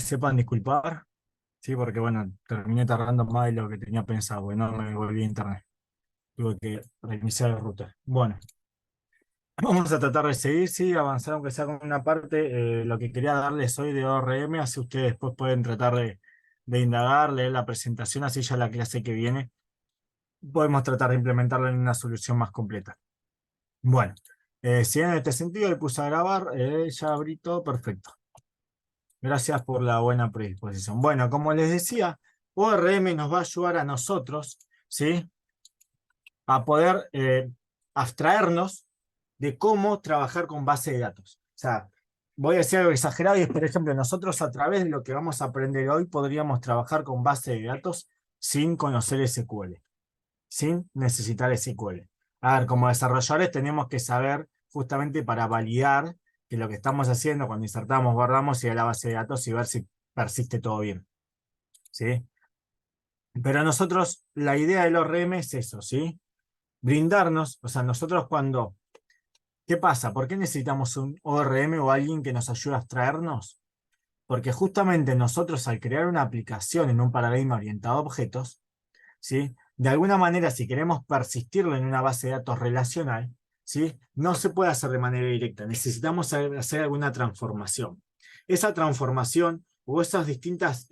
sepan disculpar, sí, porque bueno, terminé tardando más de lo que tenía pensado, porque no me volví a internet. Tuve que reiniciar la ruta. Bueno, vamos a tratar de seguir, sí, avanzar aunque sea con una parte. Lo que quería darles hoy de ORM, así ustedes después pueden tratar de indagar, leer la presentación, así ya la clase que viene podemos tratar de implementarla en una solución más completa. Bueno, si en este sentido le puse a grabar, ya abrí todo perfecto. Gracias por la buena predisposición. Bueno, como les decía, ORM nos va a ayudar a nosotros, ¿sí? A poder abstraernos de cómo trabajar con base de datos. O sea, voy a decir algo exagerado y es, por ejemplo, nosotros a través de lo que vamos a aprender hoy podríamos trabajar con base de datos sin conocer SQL, sin necesitar SQL. A ver, como desarrolladores tenemos que saber justamente para validar que lo que estamos haciendo cuando insertamos, guardamos y a la base de datos y ver si persiste todo bien, ¿sí? Pero nosotros, la idea del ORM es eso, ¿sí? Brindarnos, o sea, nosotros cuando, ¿qué pasa? ¿Por qué necesitamos un ORM o alguien que nos ayude a abstraernos? Porque justamente nosotros al crear una aplicación en un paradigma orientado a objetos, ¿sí? De alguna manera, si queremos persistirlo en una base de datos relacional, ¿sí? No se puede hacer de manera directa. Necesitamos hacer alguna transformación. Esa transformación o esas distintas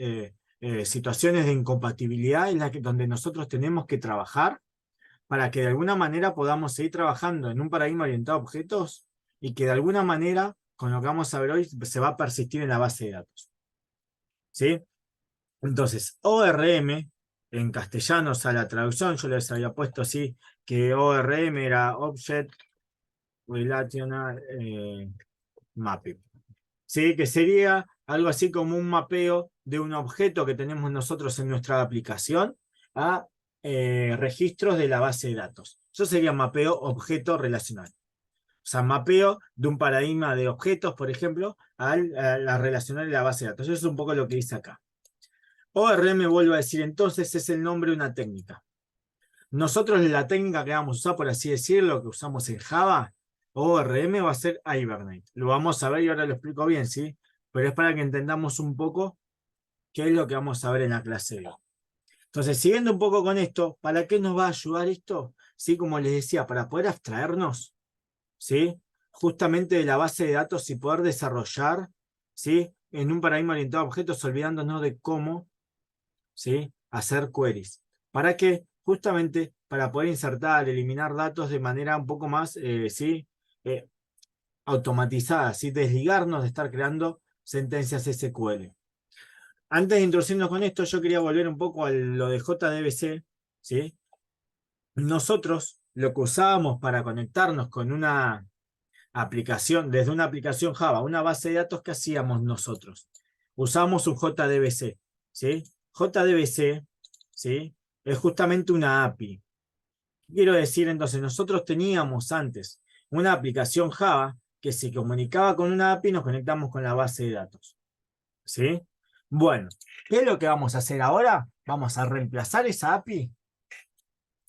situaciones de incompatibilidad es la que, donde nosotros tenemos que trabajar para que de alguna manera podamos seguir trabajando en un paradigma orientado a objetos y que de alguna manera, con lo que vamos a ver hoy, se va a persistir en la base de datos, ¿sí? Entonces, ORM, en castellano, o sea, la traducción, yo les había puesto así, que ORM era Object Relational Mapping. ¿Sí? Que sería algo así como un mapeo de un objeto que tenemos nosotros en nuestra aplicación a registros de la base de datos. Eso sería mapeo objeto relacional. O sea, mapeo de un paradigma de objetos, por ejemplo, a la relacional de la base de datos. Eso es un poco lo que dice acá. ORM, vuelvo a decir entonces, es el nombre de una técnica. Nosotros la técnica que vamos a usar, por así decirlo, que usamos en Java, ORM va a ser Hibernate. Lo vamos a ver y ahora lo explico bien, ¿sí? Pero es para que entendamos un poco qué es lo que vamos a ver en la clase de hoy. Entonces, siguiendo un poco con esto, ¿para qué nos va a ayudar esto? Sí, como les decía, para poder abstraernos, ¿sí? Justamente de la base de datos y poder desarrollar, ¿sí? En un paradigma orientado a objetos, olvidándonos de cómo, ¿sí? Hacer queries. ¿Para qué? Justamente para poder insertar, eliminar datos de manera un poco más, ¿sí? Eh, automatizada, ¿sí? Desligarnos de estar creando sentencias SQL. Antes de introducirnos con esto, yo quería volver un poco a lo de JDBC, ¿sí? Nosotros lo que usábamos para conectarnos con una aplicación, desde una aplicación Java, una base de datos que hacíamos nosotros. Usábamos un JDBC, ¿sí? JDBC, ¿sí? Es justamente una API. Quiero decir, entonces, nosotros teníamos antes una aplicación Java que se comunicaba con una API y nos conectamos con la base de datos, ¿sí? Bueno, ¿qué es lo que vamos a hacer ahora? Vamos a reemplazar esa API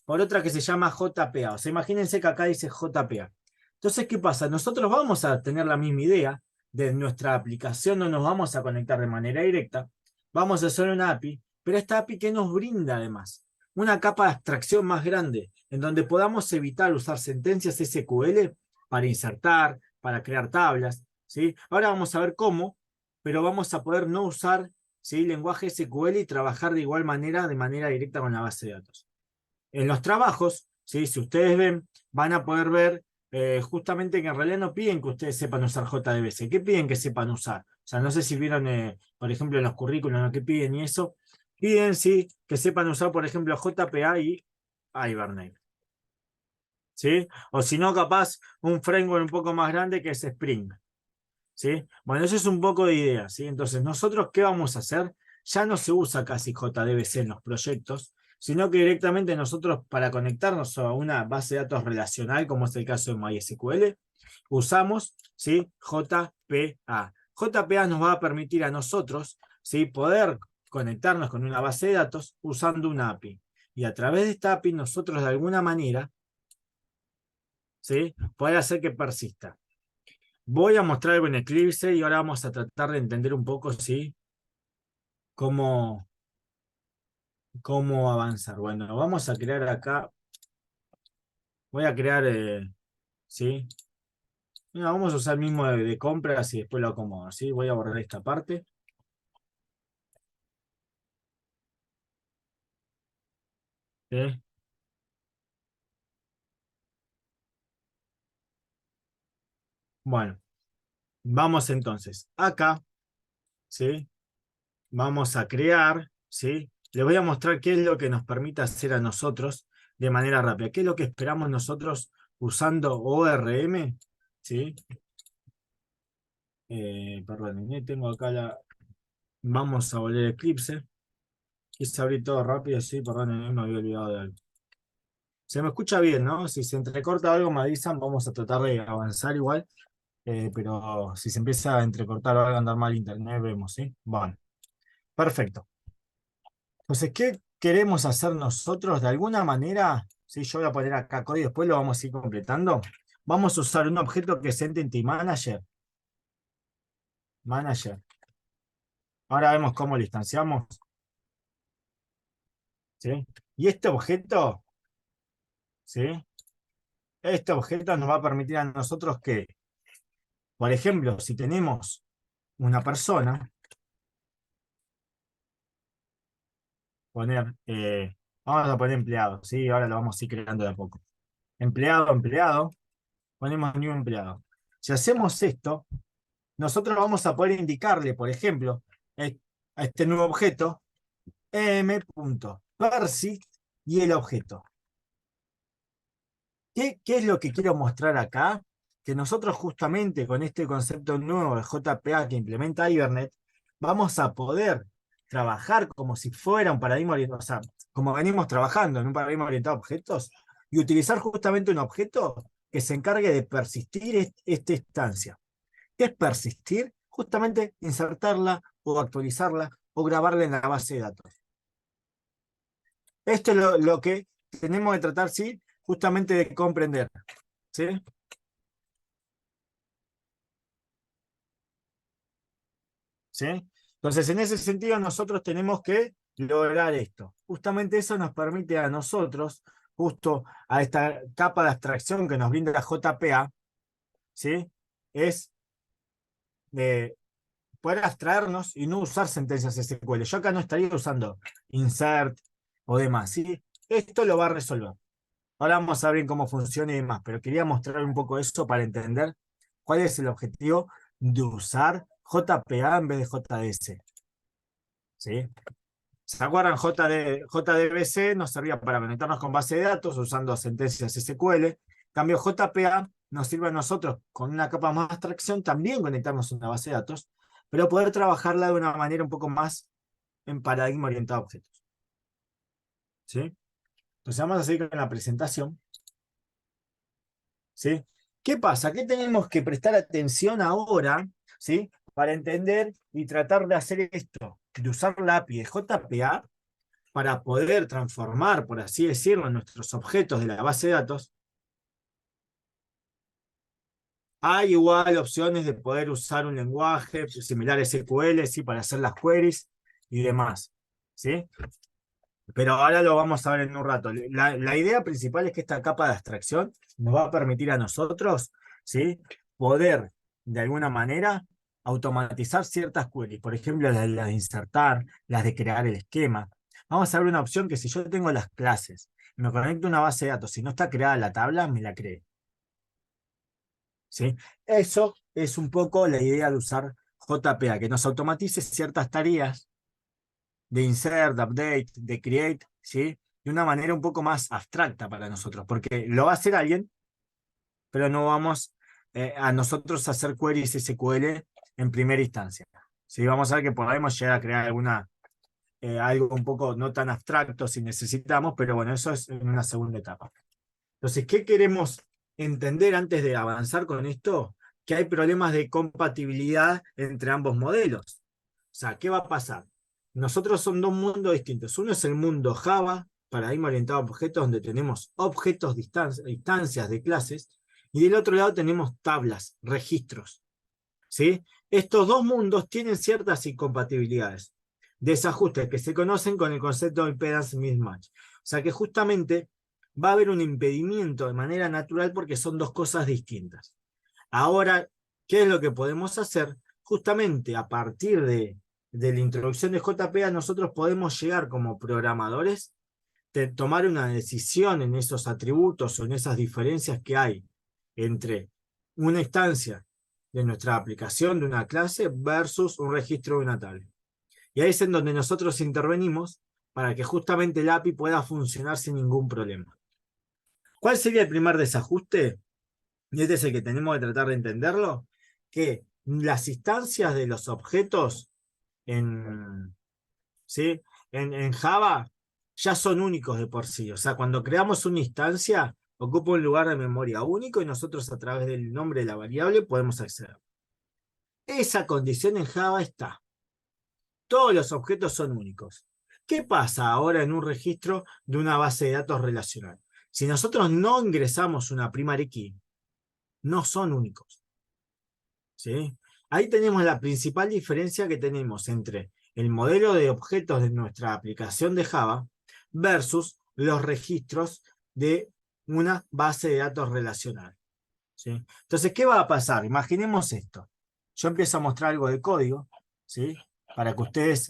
por otra que se llama JPA. O sea, imagínense que acá dice JPA. Entonces, ¿qué pasa? Nosotros vamos a tener la misma idea. De nuestra aplicación no nos vamos a conectar de manera directa. Vamos a hacer una API, pero esta API que nos brinda además una capa de abstracción más grande, en donde podamos evitar usar sentencias SQL para insertar, para crear tablas, ¿sí? Ahora vamos a ver cómo, pero vamos a poder no usar, ¿sí? Lenguaje SQL y trabajar de igual manera, de manera directa con la base de datos. En los trabajos, ¿sí? Si ustedes ven, van a poder ver justamente que en realidad no piden que ustedes sepan usar JDBC. ¿Qué piden que sepan usar? O sea, no sé si vieron, por ejemplo, en los currículos lo que piden y eso. Piden, sí, que sepan usar, por ejemplo, JPA y Hibernate, ¿sí? O si no, capaz, un framework un poco más grande que es Spring, ¿sí? Bueno, eso es un poco de idea, ¿sí? Entonces, ¿nosotros qué vamos a hacer? Ya no se usa casi JDBC en los proyectos, sino que directamente nosotros para conectarnos a una base de datos relacional, como es el caso de MySQL, usamos, ¿sí? JPA. JPA nos va a permitir a nosotros, ¿sí? Poder conectarnos con una base de datos usando una API. Y a través de esta API nosotros de alguna manera, ¿sí? Poder hacer que persista. Voy a mostrar algo en Eclipse y ahora vamos a tratar de entender un poco, ¿sí? cómo, cómo avanzar. Bueno, vamos a crear acá, voy a crear, ¿sí? Mira, vamos a usar el mismo de compras y después lo acomodo, ¿sí? Voy a borrar esta parte. ¿Sí? Bueno, vamos entonces acá, ¿sí? Vamos a crear, ¿sí? Les voy a mostrar qué es lo que nos permite hacer a nosotros de manera rápida. ¿Qué es lo que esperamos nosotros usando ORM? ¿Sí? Perdón, tengo acá la... Vamos a volver Eclipse. Quise abrir todo rápido, sí, perdón, me había olvidado de algo. Se me escucha bien, ¿no? Si se entrecorta algo me avisan, vamos a tratar de avanzar igual. Pero si se empieza a entrecortar o algo, andar mal internet, vemos, ¿sí? Bueno, perfecto. Entonces, ¿qué queremos hacer nosotros? De alguna manera, sí, yo voy a poner acá código y después lo vamos a ir completando. Vamos a usar un objeto que es Entity Manager. Manager. Ahora vemos cómo lo instanciamos, ¿sí? Y este objeto, ¿sí? Este objeto nos va a permitir a nosotros que, por ejemplo, si tenemos una persona, poner, vamos a poner empleado, ¿sí? Ahora lo vamos a ir creando de a poco. Empleado, empleado, ponemos new empleado. Si hacemos esto, nosotros vamos a poder indicarle, por ejemplo, a este nuevo objeto, m.persit y el objeto. ¿Qué es lo que quiero mostrar acá? Que nosotros justamente con este concepto nuevo de JPA que implementa Hibernate, vamos a poder trabajar como si fuera un paradigma orientado, o sea, como venimos trabajando en un paradigma orientado a objetos, y utilizar justamente un objeto que se encargue de persistir esta instancia. ¿Qué es persistir? Justamente insertarla o actualizarla o grabarla en la base de datos. Esto es lo que tenemos que tratar, sí, justamente de comprender. ¿Sí? ¿Sí? Entonces, en ese sentido, nosotros tenemos que lograr esto. Justamente eso nos permite a nosotros, justo a esta capa de abstracción que nos brinda la JPA, ¿sí? Es poder abstraernos y no usar sentencias SQL. Yo acá no estaría usando insert o demás, ¿sí? Esto lo va a resolver. Ahora vamos a ver cómo funciona y demás, pero quería mostrar un poco eso para entender cuál es el objetivo de usar JPA en vez de JDS. ¿Sí? ¿Se acuerdan? JDBC nos servía para conectarnos con base de datos usando sentencias SQL. En cambio, JPA nos sirve a nosotros con una capa más de abstracción también conectarnos a una base de datos, pero poder trabajarla de una manera un poco más en paradigma orientado a objetos. ¿Sí? Entonces vamos a seguir con la presentación. ¿Sí? ¿Qué pasa? ¿Qué tenemos que prestar atención ahora? ¿Sí? Para entender y tratar de hacer esto, de usar la API de JPA para poder transformar, por así decirlo, nuestros objetos de la base de datos. Hay igual opciones de poder usar un lenguaje similar a SQL, ¿sí? Para hacer las queries y demás, ¿sí? Pero ahora lo vamos a ver en un rato. La idea principal es que esta capa de abstracción nos va a permitir a nosotros, ¿sí? Poder, de alguna manera, automatizar ciertas queries. Por ejemplo, las de insertar, las de crear el esquema. Vamos a ver una opción que si yo tengo las clases, me conecto a una base de datos, si no está creada la tabla, me la cree, ¿sí? Eso es un poco la idea de usar JPA, que nos automatice ciertas tareas de insert, de update, de create, ¿sí? De una manera un poco más abstracta para nosotros, porque lo va a hacer alguien, pero no vamos a nosotros a hacer queries SQL en primera instancia. ¿Sí? Vamos a ver que podemos llegar a crear algo un poco no tan abstracto si necesitamos, pero bueno, eso es en una segunda etapa. Entonces, ¿qué queremos entender antes de avanzar con esto? Que hay problemas de compatibilidad entre ambos modelos. O sea, ¿qué va a pasar? Nosotros son dos mundos distintos. Uno es el mundo Java, paradigma orientado a objetos, donde tenemos objetos, instancias de clases, y del otro lado tenemos tablas, registros. ¿Sí? Estos dos mundos tienen ciertas incompatibilidades. desajustes que se conocen con el concepto de impedance mismatch. O sea que justamente va a haber un impedimento de manera natural porque son dos cosas distintas. Ahora, ¿qué es lo que podemos hacer? Justamente a partir de la introducción de JPA, nosotros podemos llegar como programadores de tomar una decisión en esos atributos o en esas diferencias que hay entre una instancia de nuestra aplicación de una clase versus un registro de una tabla. Y ahí es en donde nosotros intervenimos para que justamente el API pueda funcionar sin ningún problema. ¿Cuál sería el primer desajuste? Y este es el que tenemos que tratar de entenderlo, que las instancias de los objetos en, ¿sí? en Java ya son únicos de por sí. O sea, cuando creamos una instancia, ocupa un lugar de memoria único y nosotros a través del nombre de la variable podemos acceder. Esa condición en Java está. Todos los objetos son únicos. ¿Qué pasa ahora en un registro de una base de datos relacional? Si nosotros no ingresamos una primary key, no son únicos. ¿Sí? Ahí tenemos la principal diferencia que tenemos entre el modelo de objetos de nuestra aplicación de Java versus los registros de una base de datos relacional. ¿Sí? Entonces, ¿qué va a pasar? Imaginemos esto. Yo empiezo a mostrar algo de código, ¿sí? Para que ustedes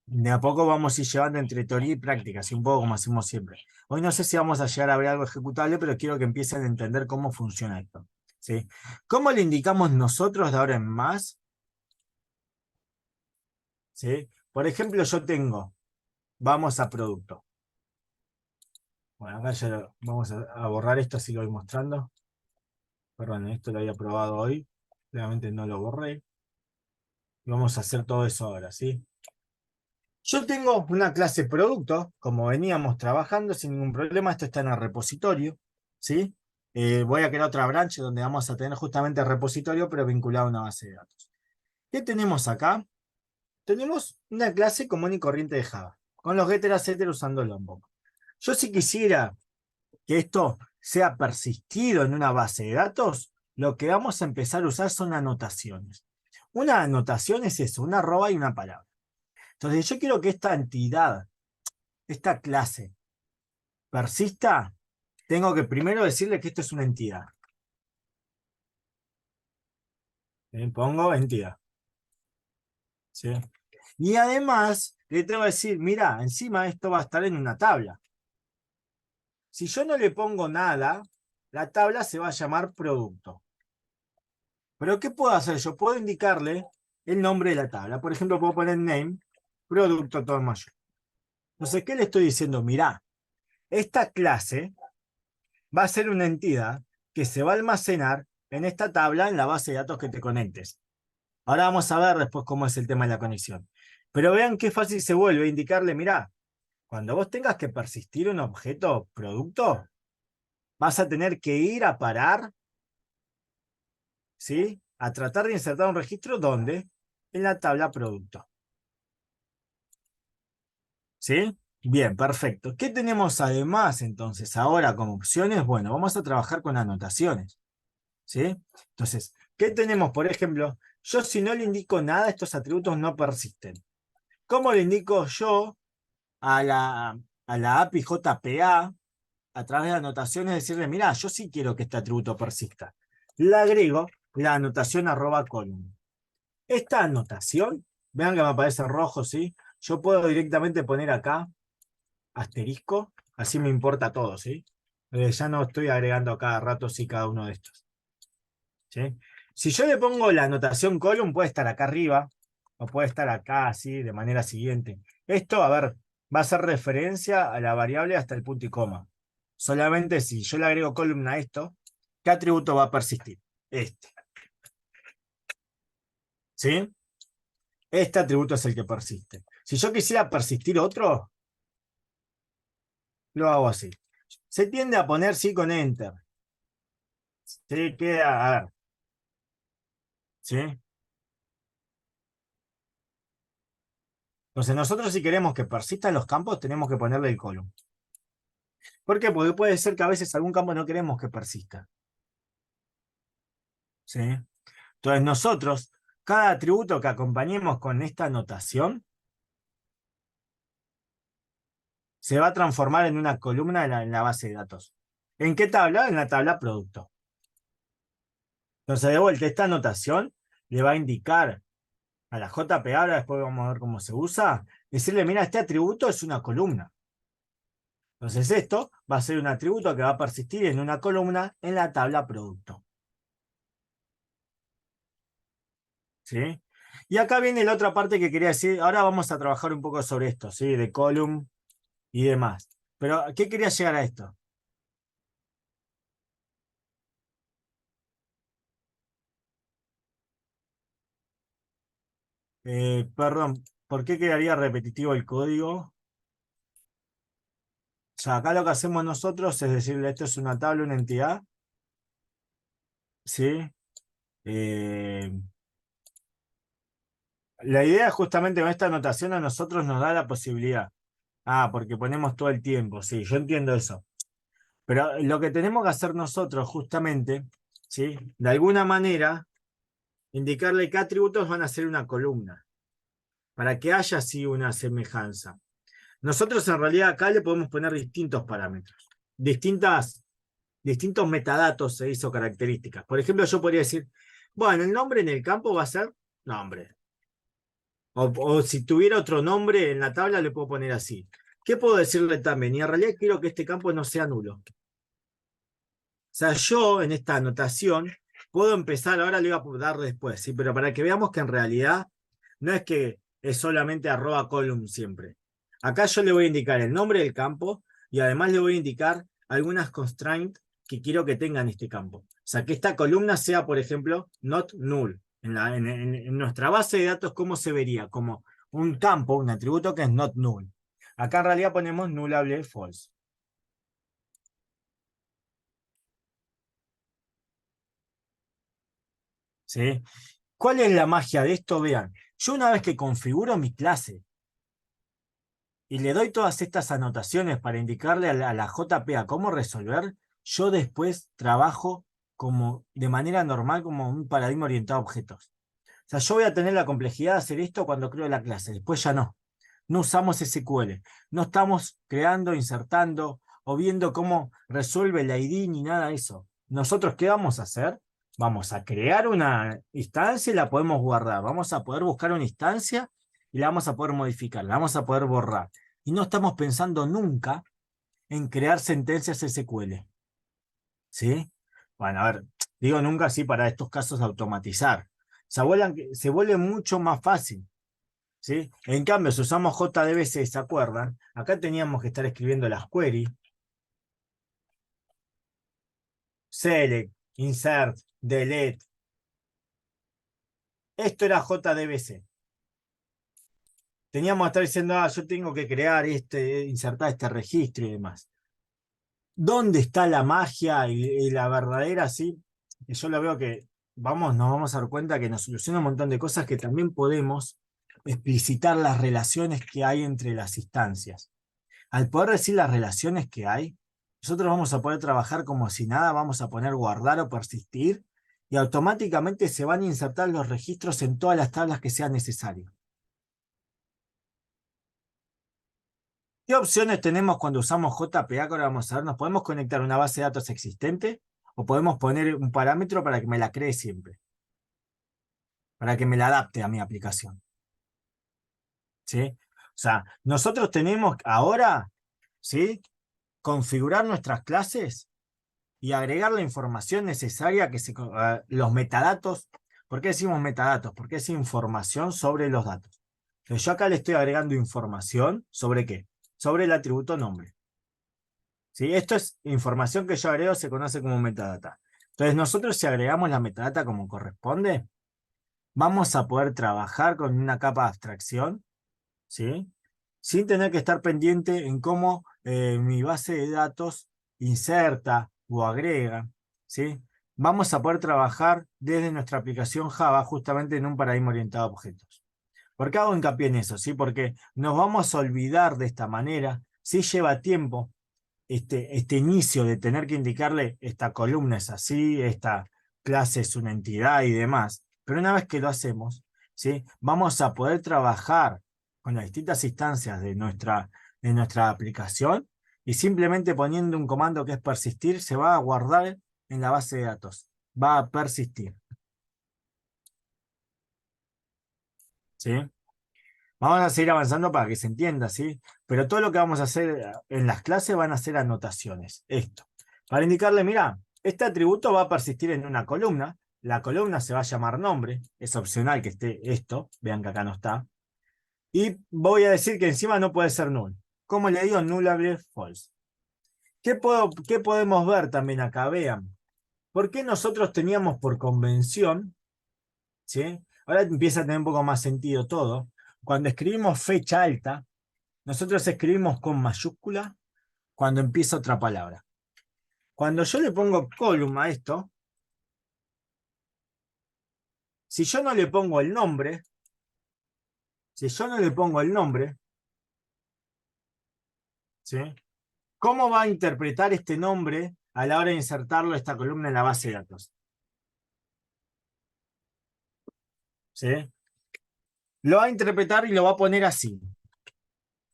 de a poco vamos a ir llevando entre teoría y práctica, así un poco como hacemos siempre. Hoy no sé si vamos a llegar a ver algo ejecutable, pero quiero que empiecen a entender cómo funciona esto. ¿Sí? ¿Cómo le indicamos nosotros de ahora en más? ¿Sí? Por ejemplo, yo tengo, vamos a producto. Bueno, acá ya vamos a borrar esto, así lo voy mostrando. Perdón, esto lo había probado hoy. Realmente no lo borré. Y vamos a hacer todo eso ahora, ¿sí? Yo tengo una clase producto, como veníamos trabajando sin ningún problema. Esto está en el repositorio, ¿sí? Voy a crear otra branch donde vamos a tener justamente el repositorio, pero vinculado a una base de datos. ¿Qué tenemos acá? Tenemos una clase común y corriente de Java, con los getter, setter usando Lombok. Yo si quisiera que esto sea persistido en una base de datos, lo que vamos a empezar a usar son anotaciones. Una anotación es eso, una arroba y una palabra. Entonces yo quiero que esta entidad, esta clase, persista, tengo que primero decirle que esto es una entidad. Pongo entidad. ¿Sí? Y además le tengo que decir, mira, encima esto va a estar en una tabla. Si yo no le pongo nada, la tabla se va a llamar producto. Pero ¿qué puedo hacer? Yo puedo indicarle el nombre de la tabla. Por ejemplo, puedo poner name, producto todo en mayor. Entonces, ¿qué le estoy diciendo? Mirá, esta clase va a ser una entidad que se va a almacenar en esta tabla en la base de datos que te conectes. Ahora vamos a ver después cómo es el tema de la conexión. Pero vean qué fácil se vuelve indicarle, mirá, cuando vos tengas que persistir un objeto producto, vas a tener que ir a parar, ¿sí? A tratar de insertar un registro donde en la tabla producto. ¿Sí? Bien, perfecto. ¿Qué tenemos además entonces ahora como opciones? Bueno, vamos a trabajar con anotaciones. ¿Sí? Entonces, ¿qué tenemos? Por ejemplo, yo si no le indico nada, estos atributos no persisten. ¿Cómo le indico yo a la API JPA a través de anotaciones decirle, mira, yo sí quiero que este atributo persista? Le agrego la anotación @column. Esta anotación, vean que me aparece rojo, ¿sí? Yo puedo directamente poner acá asterisco, así me importa todo, ¿sí? Ya no estoy agregando a cada rato sí cada uno de estos. ¿Sí? Si yo le pongo la anotación column, puede estar acá arriba, o puede estar acá, así, de manera siguiente. Esto, a ver, va a ser referencia a la variable hasta el punto y coma. Solamente si yo le agrego column a esto, ¿qué atributo va a persistir? Este. ¿Sí? Este atributo es el que persiste. Si yo quisiera persistir otro, lo hago así. Se tiende a poner sí con enter. Se queda, a ver. ¿Sí? Entonces nosotros si queremos que persistan los campos, tenemos que ponerle el column. ¿Por qué? Porque puede ser que a veces algún campo no queremos que persista. ¿Sí? Entonces nosotros, cada atributo que acompañemos con esta anotación, se va a transformar en una columna en la base de datos. ¿En qué tabla? En la tabla producto. Entonces, de vuelta, esta anotación le va a indicar a la JPA, ahora después vamos a ver cómo se usa, decirle, mira, este atributo es una columna. Entonces esto va a ser un atributo que va a persistir en una columna en la tabla producto. ¿Sí? Y acá viene la otra parte que quería decir, ahora vamos a trabajar un poco sobre esto, ¿sí? De column y demás. Pero, ¿qué quería llegar a esto? Perdón, ¿por qué quedaría repetitivo el código? O sea, acá lo que hacemos nosotros es decirle, esto es una tabla, una entidad, ¿sí? Eh, la idea es justamente con esta anotación a nosotros nos da la posibilidad. Ah, porque ponemos todo el tiempo, sí, yo entiendo eso. Pero lo que tenemos que hacer nosotros justamente, ¿sí? De alguna manera, indicarle qué atributos van a ser una columna, para que haya así una semejanza. Nosotros en realidad acá le podemos poner distintos parámetros, distintos metadatos se hizo características. Por ejemplo, yo podría decir, bueno, el nombre en el campo va a ser nombre. O si tuviera otro nombre en la tabla le puedo poner así. ¿Qué puedo decirle también? Y en realidad quiero que este campo no sea nulo. O sea, yo en esta anotación puedo empezar, ahora le voy a dar después, ¿sí? Pero para que veamos que en realidad no es que es solamente arroba column siempre. Acá yo le voy a indicar el nombre del campo y además le voy a indicar algunas constraints que quiero que tengan este campo. O sea, que esta columna sea, por ejemplo, not null. En nuestra base de datos, ¿cómo se vería? Como un campo, un atributo que es not null. Acá en realidad ponemos nullable false. ¿Sí? ¿Cuál es la magia de esto? Vean, yo una vez que configuro mi clase y le doy todas estas anotaciones para indicarle a la JPA cómo resolver, yo después trabajo como de manera normal como un paradigma orientado a objetos. O sea, yo voy a tener la complejidad de hacer esto cuando creo la clase, después ya no. No usamos SQL, no estamos creando, insertando o viendo cómo resuelve el ID ni nada de eso. Nosotros, ¿qué vamos a hacer? Vamos a crear una instancia y la podemos guardar. Vamos a poder buscar una instancia y la vamos a poder modificar, la vamos a poder borrar. Y no estamos pensando nunca en crear sentencias SQL. ¿Sí? Bueno, a ver, digo nunca así para estos casos automatizar. Se vuelve mucho más fácil. ¿Sí? En cambio, si usamos JDBC, ¿se acuerdan? Acá teníamos que estar escribiendo las queries, select, insert, delete. Esto era JDBC. Teníamos que estar diciendo, ah, yo tengo que crear insertar este registro y demás. ¿Dónde está la magia y la verdadera, sí? Y yo lo veo que nos vamos a dar cuenta que nos soluciona un montón de cosas que también podemos explicitar las relaciones que hay entre las instancias. Al poder decir las relaciones que hay, nosotros vamos a poder trabajar como si nada, vamos a poner guardar o persistir, y automáticamente se van a insertar los registros en todas las tablas que sean necesarias. ¿Qué opciones tenemos cuando usamos JPA? Que ahora vamos a ver, nos podemos conectar a una base de datos existente o podemos poner un parámetro para que me la cree siempre, para que me la adapte a mi aplicación. ¿Sí? O sea, nosotros tenemos ahora, ¿sí?, configurar nuestras clases y agregar la información necesaria, los metadatos. ¿Por qué decimos metadatos? Porque es información sobre los datos. Entonces yo acá le estoy agregando información ¿sobre qué? Sobre el atributo nombre. ¿Sí? Esto es información que yo agrego, se conoce como metadata. Entonces nosotros, si agregamos la metadata como corresponde, vamos a poder trabajar con una capa de abstracción, ¿sí?, sin tener que estar pendiente en cómo mi base de datos inserta o agrega, ¿sí? Vamos a poder trabajar desde nuestra aplicación Java justamente en un paradigma orientado a objetos. ¿Por qué hago hincapié en eso? ¿Sí? Porque nos vamos a olvidar de esta manera, sí lleva tiempo este inicio de tener que indicarle esta columna es así, esta clase es una entidad y demás, pero una vez que lo hacemos, ¿sí?, vamos a poder trabajar con las distintas instancias de nuestra en nuestra aplicación y simplemente poniendo un comando que es persistir, se va a guardar en la base de datos. Va a persistir. ¿Sí? Vamos a seguir avanzando para que se entienda, ¿sí? Pero todo lo que vamos a hacer en las clases van a ser anotaciones. Esto. Para indicarle, mira, este atributo va a persistir en una columna. La columna se va a llamar nombre. Es opcional que esté esto. Vean que acá no está. Y voy a decir que encima no puede ser null. ¿Cómo le digo? Nullable false. ¿Qué podemos ver también acá? Vean. ¿Por qué nosotros teníamos por convención, ¿sí? Ahora empieza a tener un poco más sentido todo. Cuando escribimos fecha alta, nosotros escribimos con mayúscula cuando empieza otra palabra. Cuando yo le pongo column a esto, si yo no le pongo el nombre, ¿sí? ¿Cómo va a interpretar este nombre a la hora de insertarlo a esta columna en la base de datos? ¿Sí? Lo va a interpretar y lo va a poner así.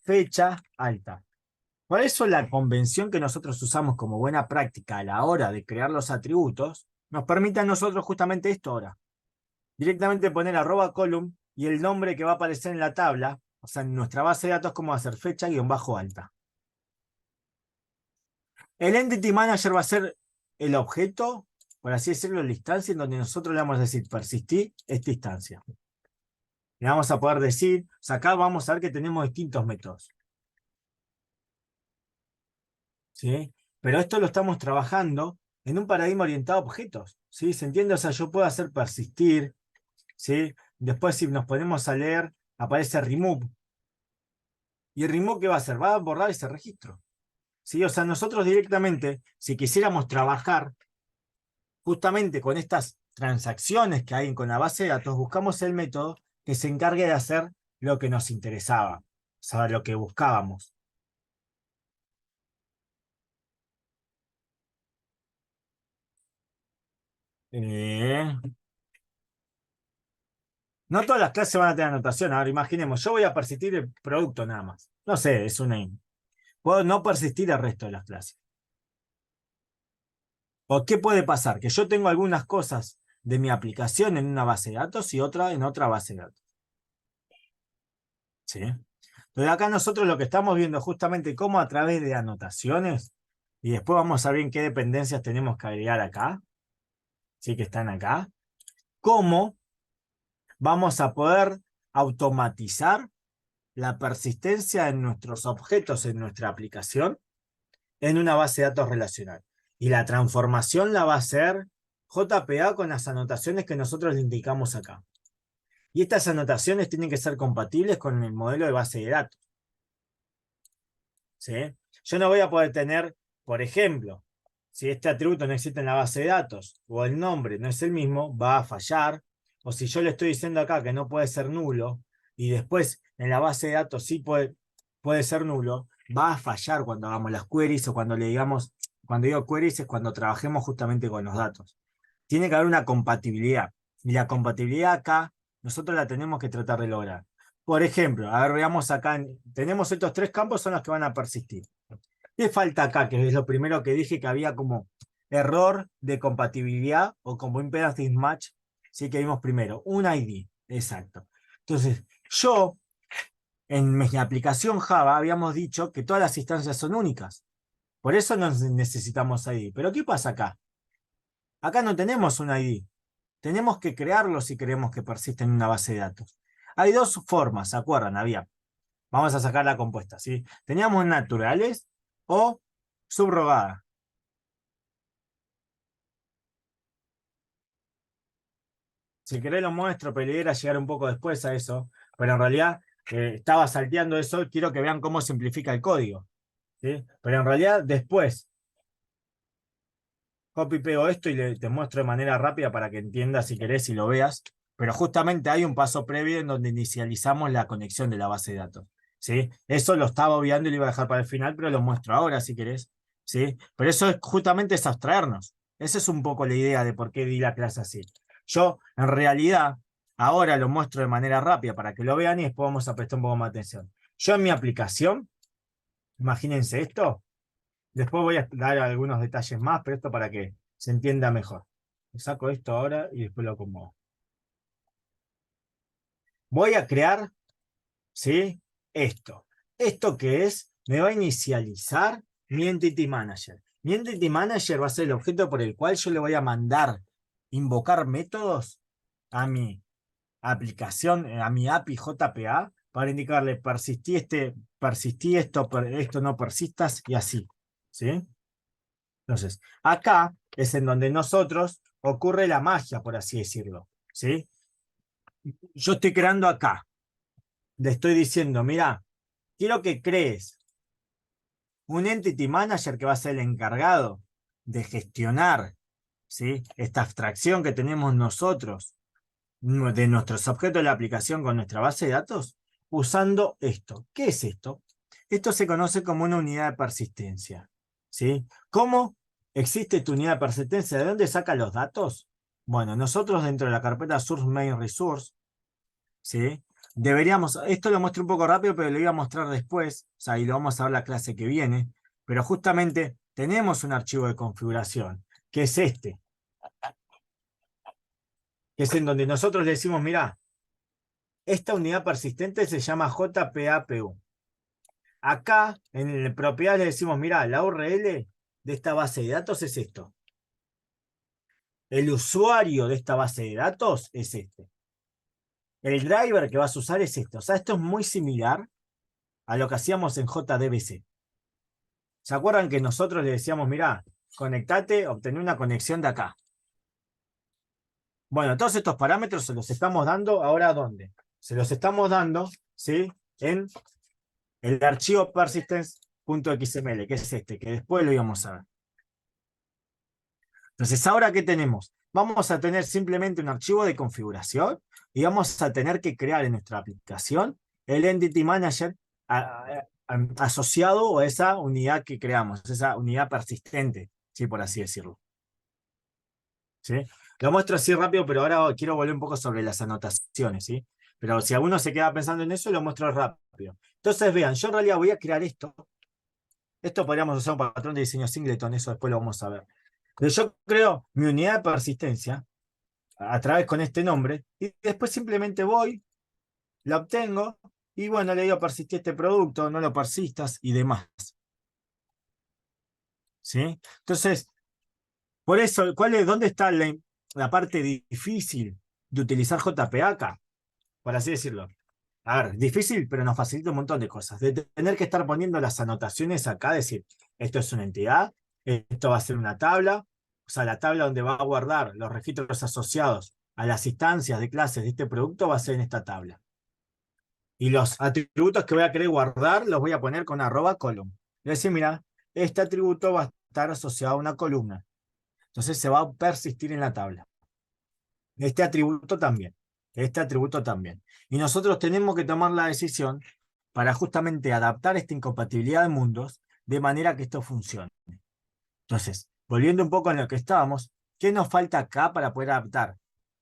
Fecha alta. Por eso la convención que nosotros usamos como buena práctica a la hora de crear los atributos nos permite a nosotros justamente esto ahora. Directamente poner @column y el nombre que va a aparecer en la tabla, o sea, en nuestra base de datos, como va a ser fecha-alta. El Entity Manager va a ser el objeto, por así decirlo, la instancia en donde nosotros le vamos a decir persistir esta instancia. Le vamos a poder decir, o sea, acá vamos a ver que tenemos distintos métodos. ¿Sí? Pero esto lo estamos trabajando en un paradigma orientado a objetos. ¿Sí? ¿Se entiende? O sea, yo puedo hacer persistir, ¿sí? Después, si nos ponemos a leer, aparece remove. ¿Y el remove qué va a hacer? Va a borrar ese registro. ¿Sí? O sea, nosotros directamente, si quisiéramos trabajar justamente con estas transacciones que hay con la base de datos, buscamos el método que se encargue de hacer lo que nos interesaba, o sea, lo que buscábamos. Eh, No todas las clases van a tener anotación. Ahora imaginemos, yo voy a persistir el producto nada más. No sé, es una... Puedo no persistir el resto de las clases. ¿O qué puede pasar? Que yo tengo algunas cosas de mi aplicación en una base de datos y otra en otra base de datos. ¿Sí? Entonces acá nosotros lo que estamos viendo justamente cómo a través de anotaciones, y después vamos a ver en qué dependencias tenemos que agregar acá, ¿sí? Que están acá, cómo vamos a poder automatizar la persistencia en nuestros objetos en nuestra aplicación en una base de datos relacional. Y la transformación la va a hacer JPA con las anotaciones que nosotros le indicamos acá. Y estas anotaciones tienen que ser compatibles con el modelo de base de datos. ¿Sí? Yo no voy a poder tener, por ejemplo, si este atributo no existe en la base de datos o el nombre no es el mismo, va a fallar. O si yo le estoy diciendo acá que no puede ser nulo y después en la base de datos sí puede ser nulo, va a fallar cuando hagamos las queries o cuando le digamos, cuando digo queries es cuando trabajemos justamente con los datos. Tiene que haber una compatibilidad. Y la compatibilidad acá nosotros la tenemos que tratar de lograr. Por ejemplo, a ver, veamos acá, tenemos estos tres campos, son los que van a persistir. ¿Qué falta acá? Que es lo primero que dije que había como error de compatibilidad o como impedance mismatch, sí que vimos primero, un ID, exacto. Entonces, yo en mi aplicación Java habíamos dicho que todas las instancias son únicas. Por eso no necesitamos ID. Pero ¿qué pasa acá? Acá no tenemos un ID. Tenemos que crearlo si queremos que persista en una base de datos. Hay dos formas, ¿se acuerdan? Había. Vamos a sacar la compuesta, ¿sí? Teníamos naturales o subrogada. Si querés lo muestro, pero la idea era llegar un poco después a eso. Pero en realidad estaba salteando eso. Quiero que vean cómo simplifica el código. ¿Sí? Pero en realidad después copy pego esto y te muestro de manera rápida para que entiendas si querés y lo veas. Pero justamente hay un paso previo en donde inicializamos la conexión de la base de datos. ¿Sí? Eso lo estaba obviando y lo iba a dejar para el final, pero lo muestro ahora si querés. ¿Sí? Pero eso es, justamente es abstraernos. Esa es un poco la idea de por qué di la clase así. Yo, en realidad, ahora lo muestro de manera rápida para que lo vean y después vamos a prestar un poco más atención. Yo en mi aplicación Imagínense esto. Después voy a dar algunos detalles más, pero esto para que se entienda mejor. Saco esto ahora y después lo acomodo. Voy a crear, ¿sí? Esto. ¿Esto qué es? Me va a inicializar mi Entity Manager. Mi Entity Manager va a ser el objeto por el cual yo le voy a mandar invocar métodos a mi aplicación, a mi API JPA, para indicarle persistí esto, esto no persistas y así. ¿Sí? Entonces, acá es en donde nosotros ocurre la magia, por así decirlo. ¿Sí? Yo estoy creando acá. Le estoy diciendo, mira, quiero que crees un Entity Manager que va a ser el encargado de gestionar, ¿sí?, esta abstracción que tenemos nosotros de nuestros objetos de la aplicación con nuestra base de datos, usando esto. ¿Qué es esto? Esto se conoce como una unidad de persistencia. ¿Sí? ¿Cómo existe tu unidad de persistencia? ¿De dónde saca los datos? Bueno, nosotros dentro de la carpeta Source Main Resource, ¿sí?, deberíamos, esto lo muestro un poco rápido, pero lo voy a mostrar después, o sea, y lo vamos a ver la clase que viene, pero justamente tenemos un archivo de configuración, que es este, que es en donde nosotros le decimos, mira, esta unidad persistente se llama JPAPU. Acá, en el propiedad le decimos, mira, la URL de esta base de datos es esto. El usuario de esta base de datos es este. El driver que vas a usar es esto. O sea, esto es muy similar a lo que hacíamos en JDBC. ¿Se acuerdan que nosotros le decíamos, mira, conectate, obtener una conexión de acá? Bueno, todos estos parámetros se los estamos dando, ¿ahora dónde? Se los estamos dando, ¿sí?, en el archivo persistence.xml, que es este, que después lo íbamos a ver. Entonces, ¿ahora qué tenemos? Vamos a tener simplemente un archivo de configuración y vamos a tener que crear en nuestra aplicación el Entity Manager asociado a esa unidad que creamos, esa unidad persistente, ¿sí?, por así decirlo. ¿Sí? Lo muestro así rápido, pero ahora quiero volver un poco sobre las anotaciones, ¿sí? Pero si alguno se queda pensando en eso, lo muestro rápido. Entonces, vean, yo en realidad voy a crear esto. Esto podríamos usar un patrón de diseño singleton, eso después lo vamos a ver. Pero yo creo mi unidad de persistencia a través con este nombre y después simplemente voy, la obtengo y bueno, le digo persistir este producto, no lo persistas y demás. ¿Sí? Entonces, por eso, ¿dónde está la parte difícil de utilizar JPA acá? Por así decirlo. A ver, difícil, pero nos facilita un montón de cosas. De tener que estar poniendo las anotaciones acá, decir, esto es una entidad, esto va a ser una tabla, o sea, la tabla donde va a guardar los registros asociados a las instancias de clases de este producto va a ser en esta tabla. Y los atributos que voy a querer guardar los voy a poner con @column. Y decir, mira, este atributo va a estar asociado a una columna. Entonces se va a persistir en la tabla. Este atributo también. Este atributo también. Y nosotros tenemos que tomar la decisión para justamente adaptar esta incompatibilidad de mundos de manera que esto funcione. Entonces, volviendo un poco a lo que estábamos, ¿qué nos falta acá para poder adaptar?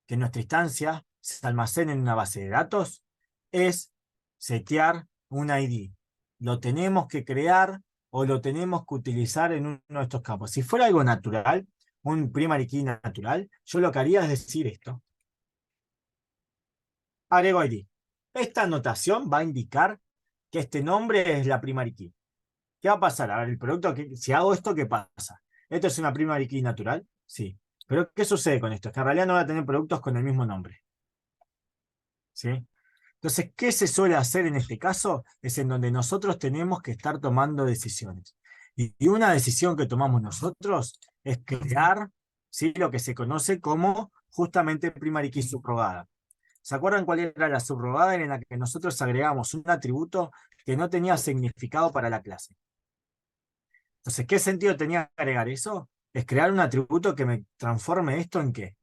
Que nuestra instancia se almacene en una base de datos, es setear un ID. Lo tenemos que crear o lo tenemos que utilizar en uno de estos campos. Si fuera algo natural, un primary key natural, yo lo que haría es decir esto. Agrego ID. Esta anotación va a indicar que este nombre es la primary key. ¿Qué va a pasar? A ver, el producto, si hago esto, ¿qué pasa? ¿Esto es una primary key natural? Sí. Pero ¿qué sucede con esto? Es que en realidad no va a tener productos con el mismo nombre. ¿Sí? Entonces, ¿qué se suele hacer en este caso? Es en donde nosotros tenemos que estar tomando decisiones. Y una decisión que tomamos nosotros es crear, ¿sí?, lo que se conoce como justamente primary key subrogada. ¿Se acuerdan cuál era la subrogada? En la que nosotros agregamos un atributo que no tenía significado para la clase. Entonces, ¿qué sentido tenía agregar eso? Es crear un atributo que me transforme esto en qué.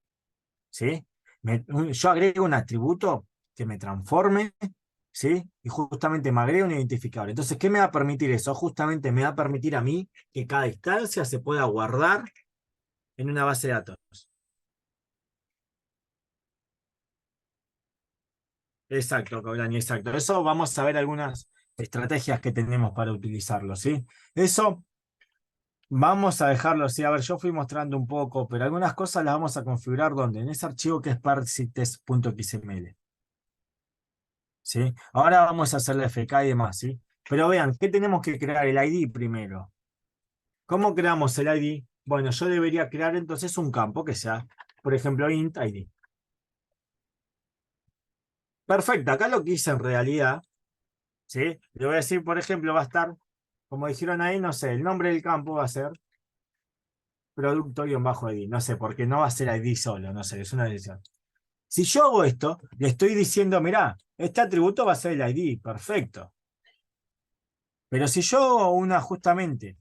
¿Sí? Yo agrego un atributo que me transforme, ¿sí? Y justamente me agrega un identificador. Entonces, ¿qué me va a permitir eso? Justamente me va a permitir a mí que cada instancia se pueda guardar en una base de datos. Exacto, Coblani, exacto. Eso vamos a ver algunas estrategias que tenemos para utilizarlo, ¿sí? Eso vamos a dejarlo así. A ver, yo fui mostrando un poco, pero algunas cosas las vamos a configurar donde en ese archivo que es parsites.xml, ¿sí? Ahora vamos a hacer la FK y demás, ¿sí? Pero vean, ¿qué tenemos que crear? El ID primero. ¿Cómo creamos el ID? Bueno, yo debería crear entonces un campo que sea, por ejemplo, int ID. Perfecto, acá lo que hice en realidad, ¿sí? Le voy a decir, por ejemplo, va a estar, como dijeron ahí, no sé, el nombre del campo va a ser producto-id, no sé, porque no va a ser ID solo, no sé, es una decisión. Si yo hago esto, le estoy diciendo, mirá, este atributo va a ser el ID, perfecto. Pero si yo hago justamente,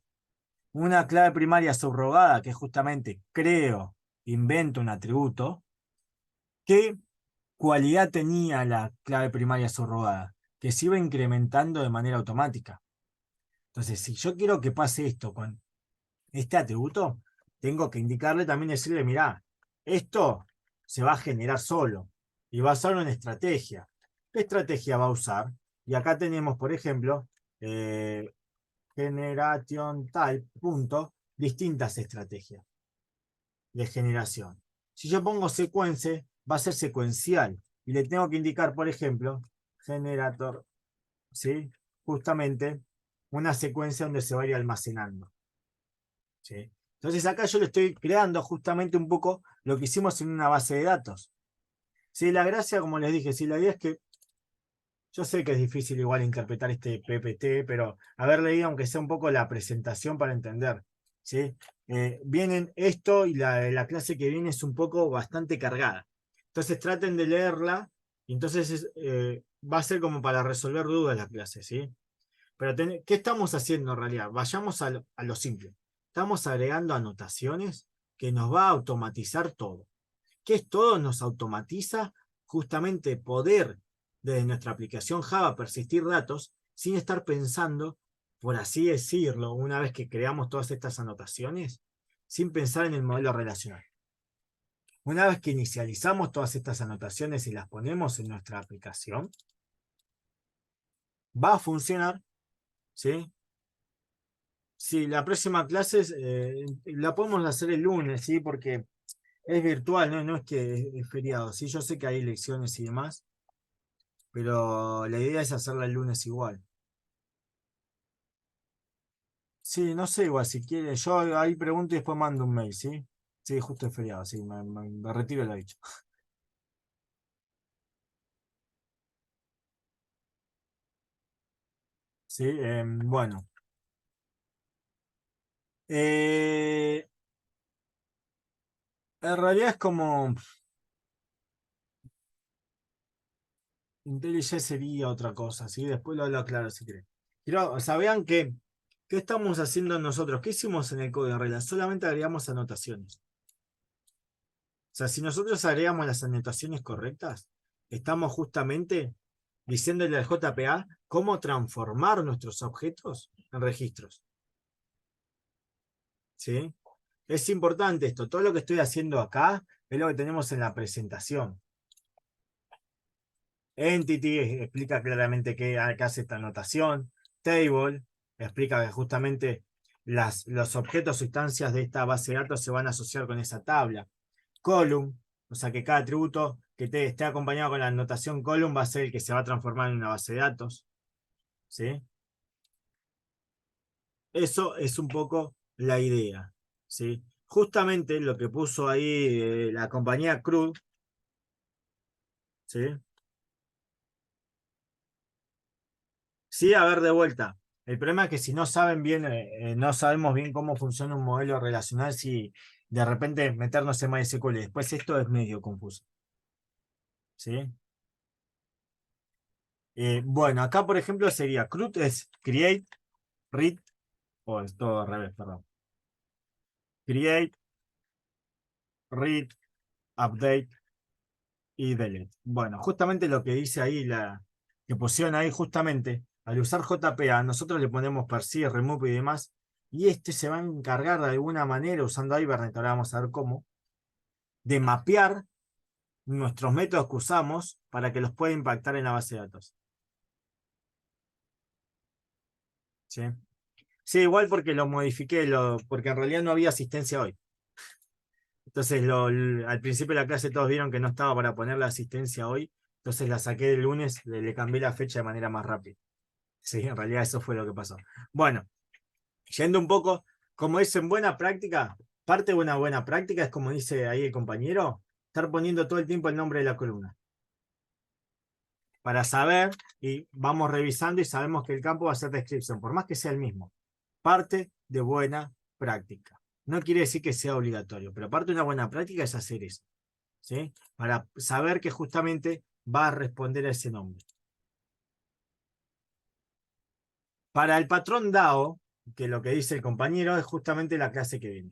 una clave primaria subrogada, que es justamente creo, invento un atributo, ¿qué cualidad tenía la clave primaria subrogada? Que se iba incrementando de manera automática. Entonces, si yo quiero que pase esto con este atributo, tengo que indicarle también, decirle, mirá, esto se va a generar solo y va a usar una estrategia. ¿Qué estrategia va a usar? Y acá tenemos, por ejemplo, generation type, punto, distintas estrategias de generación. Si yo pongo sequence, va a ser secuencial y le tengo que indicar, por ejemplo, generator, ¿sí? Justamente una secuencia donde se va a ir almacenando. ¿Sí? Entonces acá yo le estoy creando justamente un poco lo que hicimos en una base de datos. Sí, la gracia, como les dije, sí, la idea es que yo sé que es difícil igual interpretar este PPT, pero haber leído aunque sea un poco la presentación para entender. ¿Sí? Vienen esto y la clase que viene es un poco bastante cargada. Entonces traten de leerla y entonces va a ser como para resolver dudas la clase, ¿sí? Pero ¿qué estamos haciendo en realidad? Vayamos a lo simple. Estamos agregando anotaciones que nos va a automatizar todo. ¿Qué es todo? Nos automatiza justamente poder desde nuestra aplicación Java persistir datos sin estar pensando, por así decirlo, una vez que creamos todas estas anotaciones, sin pensar en el modelo relacional. Una vez que inicializamos todas estas anotaciones y las ponemos en nuestra aplicación, va a funcionar, ¿sí? Sí, la próxima clase la podemos hacer el lunes, ¿sí? Porque es virtual, ¿no? No es que es feriado, ¿sí? Yo sé que hay lecciones y demás, pero la idea es hacerla el lunes igual. Sí, no sé, igual, si quiere, yo ahí pregunto y después mando un mail, ¿sí? Sí, justo es feriado, sí, me retiro lo dicho. Sí, bueno. Eh, en realidad es como IntelliJ sería otra cosa, ¿sí? Después lo aclaro si quieren. Pero, o sea, vean que, ¿qué estamos haciendo nosotros? ¿Qué hicimos en el código en realidad? Solamente agregamos anotaciones. O sea, si nosotros agregamos las anotaciones correctas, estamos justamente diciéndole al JPA cómo transformar nuestros objetos en registros. ¿Sí? Es importante esto. Todo lo que estoy haciendo acá es lo que tenemos en la presentación. Entity explica claramente qué hace esta anotación. Table explica que justamente los objetos o instancias de esta base de datos se van a asociar con esa tabla. Column, o sea que cada atributo que esté acompañado con la anotación column va a ser el que se va a transformar en una base de datos. ¿Sí? Eso es un poco la idea. ¿Sí? Justamente lo que puso ahí la compañía CRUD, ¿sí? Sí, a ver, de vuelta. El problema es que si no saben bien, no sabemos bien cómo funciona un modelo relacional, si de repente meternos en MySQL, después esto es medio confuso. ¿Sí? Bueno, acá por ejemplo sería CRUD es create, read, o es todo al revés, perdón. Create, read, update y delete. Bueno, justamente lo que dice ahí, que pusieron ahí justamente, al usar JPA, nosotros le ponemos persist, remove y demás, y este se va a encargar de alguna manera, usando Hibernate, ahora vamos a ver cómo, de mapear nuestros métodos que usamos para que los pueda impactar en la base de datos. ¿sí? Sí, igual porque lo modifiqué, porque en realidad no había asistencia hoy. Entonces al principio de la clase todos vieron que no estaba para poner la asistencia hoy, entonces la saqué del lunes, le cambié la fecha de manera más rápida. Sí, en realidad eso fue lo que pasó. Bueno, yendo un poco, como dice en buena práctica, parte de una buena práctica es como dice ahí el compañero, estar poniendo todo el tiempo el nombre de la columna. Para saber, y vamos revisando y sabemos que el campo va a ser descripción, por más que sea el mismo. Parte de buena práctica. No quiere decir que sea obligatorio, pero parte de una buena práctica es hacer eso, ¿sí? Para saber que justamente va a responder a ese nombre. Para el patrón DAO, que lo que dice el compañero es justamente la clase que viene.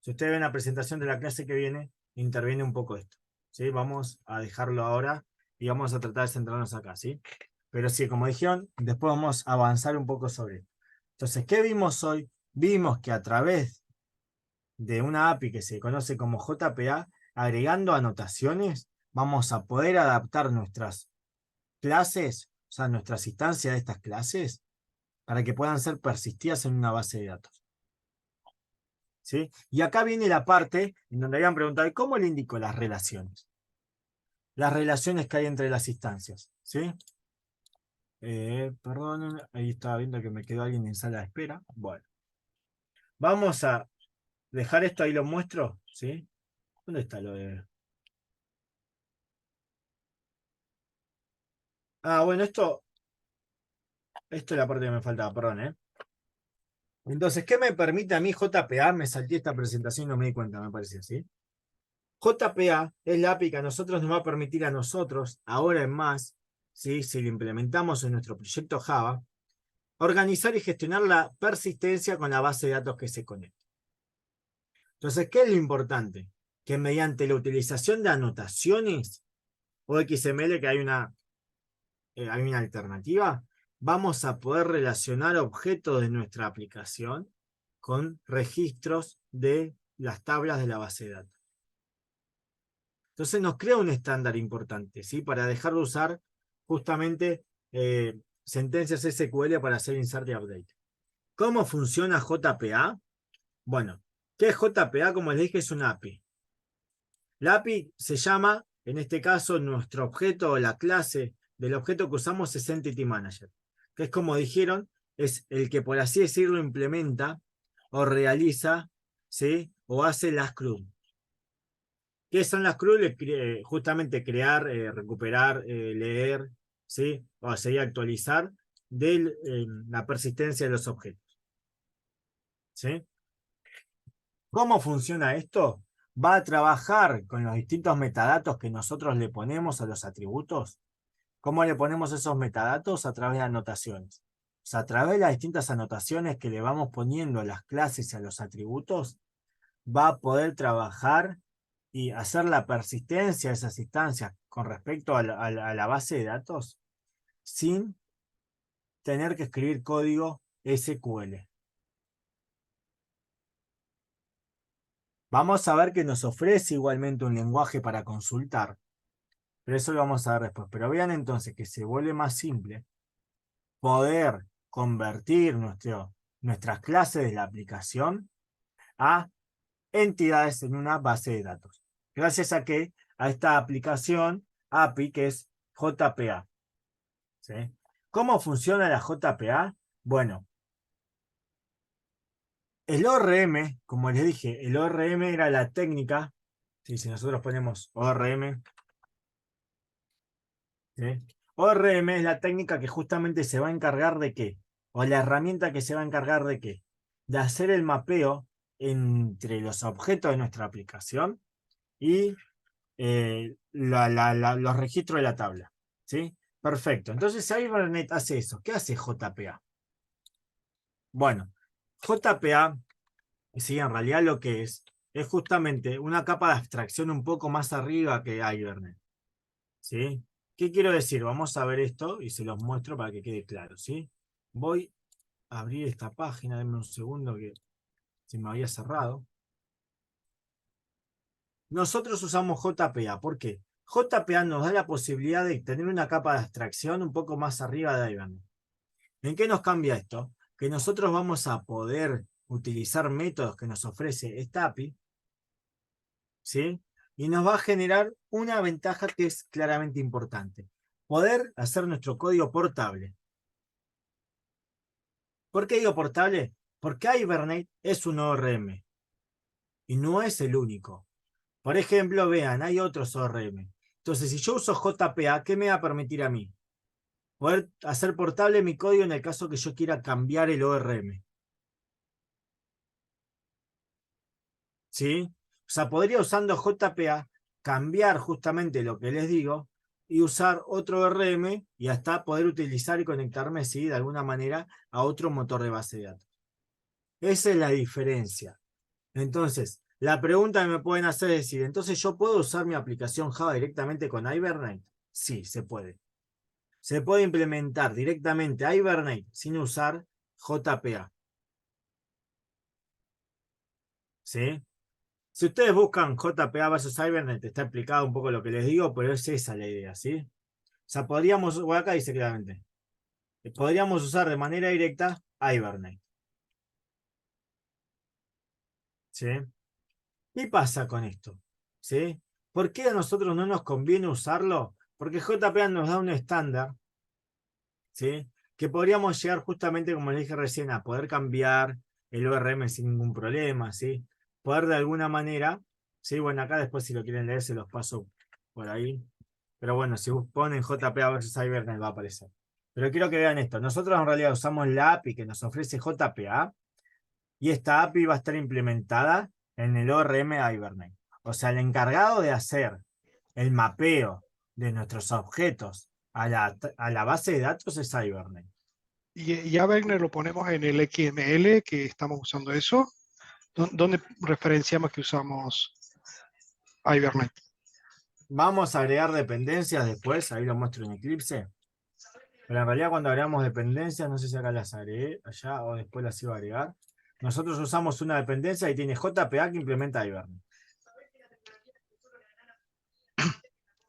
Si ustedes ven la presentación de la clase que viene, interviene un poco esto, ¿sí? Vamos a dejarlo ahora y vamos a tratar de centrarnos acá, ¿sí? Pero sí, como dijeron, después vamos a avanzar un poco sobre esto. Entonces, ¿qué vimos hoy? Vimos que a través de una API que se conoce como JPA, agregando anotaciones, vamos a poder adaptar nuestras clases, o sea, nuestras instancias de estas clases, para que puedan ser persistidas en una base de datos. ¿Sí? Y acá viene la parte en donde habían preguntado, ¿cómo le indico las relaciones? Las relaciones que hay entre las instancias. ¿Sí? Perdón, ahí estaba viendo que me quedó alguien en sala de espera. Bueno, vamos a dejar esto, ahí lo muestro. ¿Sí? ¿Dónde está lo de...? Ah, bueno, esto es la parte que me faltaba, perdón, ¿eh? Entonces, ¿qué me permite a mí JPA? Me salté esta presentación y no me di cuenta, me parece, ¿sí? JPA es la API que a nosotros nos va a permitir a nosotros, ahora en más, ¿sí? Si lo implementamos en nuestro proyecto Java, organizar y gestionar la persistencia con la base de datos que se conecta. Entonces, ¿qué es lo importante? Que mediante la utilización de anotaciones o XML, que hay una alternativa, vamos a poder relacionar objetos de nuestra aplicación con registros de las tablas de la base de datos. Entonces nos crea un estándar importante, ¿sí? Para dejar de usar justamente sentencias SQL para hacer insert y update. ¿Cómo funciona JPA? Bueno, ¿qué es JPA? Como les dije, es una API. La API se llama, en este caso, nuestro objeto o la clase del objeto que usamos es Entity Manager, que es como dijeron, es el que por así decirlo implementa o realiza, ¿sí? O hace las CRUD. ¿Qué son las CRUD? Justamente crear, recuperar, leer, ¿sí? O sería actualizar de la persistencia de los objetos. ¿Sí? ¿Cómo funciona esto? Va a trabajar con los distintos metadatos que nosotros le ponemos a los atributos. ¿Cómo le ponemos esos metadatos? A través de anotaciones. O sea, a través de las distintas anotaciones que le vamos poniendo a las clases y a los atributos, va a poder trabajar y hacer la persistencia de esas instancias con respecto a la base de datos sin tener que escribir código SQL. Vamos a ver que nos ofrece igualmente un lenguaje para consultar, pero eso lo vamos a ver después. Pero vean entonces que se vuelve más simple poder convertir nuestras clases de la aplicación a entidades en una base de datos. Gracias a esta aplicación API que es JPA. ¿Sí? ¿Cómo funciona la JPA? Bueno, el ORM, como les dije, el ORM era la técnica. ¿Sí? Si nosotros ponemos ORM, ¿sí? ORM es la técnica que justamente se va a encargar de qué, o la herramienta que se va a encargar de qué, de hacer el mapeo entre los objetos de nuestra aplicación y los registros de la tabla. ¿Sí? Perfecto. Entonces, Hibernate hace eso. ¿Qué hace JPA? Bueno, JPA, sí, en realidad lo que es justamente una capa de abstracción un poco más arriba que Hibernate. ¿Sí? ¿Qué quiero decir? Vamos a ver esto y se los muestro para que quede claro, ¿sí? Voy a abrir esta página, denme un segundo que se me había cerrado. Nosotros usamos JPA, ¿por qué? JPA nos da la posibilidad de tener una capa de abstracción un poco más arriba de Hibernate. ¿En qué nos cambia esto? que nosotros vamos a poder utilizar métodos que nos ofrece esta API, ¿sí? Y nos va a generar una ventaja que es claramente importante. Poder hacer nuestro código portable. ¿Por qué digo portable? Porque Hibernate es un ORM y no es el único. Por ejemplo, vean, hay otros ORM. Entonces, si yo uso JPA, ¿qué me va a permitir a mí? Poder hacer portable mi código en el caso que yo quiera cambiar el ORM. ¿Sí? O sea, podría usando JPA cambiar justamente lo que les digo y usar otro ORM y hasta poder utilizar y conectarme, ¿sí?, de alguna manera a otro motor de base de datos. Esa es la diferencia. Entonces, la pregunta que me pueden hacer es decir, entonces yo puedo usar mi aplicación Java directamente con Hibernate. Sí, se puede. Se puede implementar directamente Hibernate sin usar JPA. ¿Sí? Si ustedes buscan JPA versus Hibernate, está explicado un poco lo que les digo, pero es esa la idea, ¿sí? O sea, podríamos, bueno, acá dice claramente, podríamos usar de manera directa Hibernate. ¿Sí? ¿Qué pasa con esto? ¿Sí? ¿Por qué a nosotros no nos conviene usarlo? Porque JPA nos da un estándar, ¿sí?, que podríamos llegar justamente, como les dije recién, a poder cambiar el ORM sin ningún problema, ¿sí? Poder de alguna manera, ¿sí? Bueno, acá después si lo quieren leer se los paso por ahí. Pero bueno, si ponen JPA versus Hibernate va a aparecer. Pero quiero que vean esto. Nosotros en realidad usamos la API que nos ofrece JPA y esta API va a estar implementada en el ORM Hibernate. O sea, el encargado de hacer el mapeo de nuestros objetos a la base de datos es Hibernate. Y a Wagner lo ponemos en el XML que estamos usando eso. ¿Dónde referenciamos que usamos Hibernate? Vamos a agregar dependencias después, ahí lo muestro en Eclipse. Pero en realidad cuando agregamos dependencias, no sé si acá las agregué allá o después las iba a agregar. Nosotros usamos una dependencia y tiene JPA que implementa Hibernate.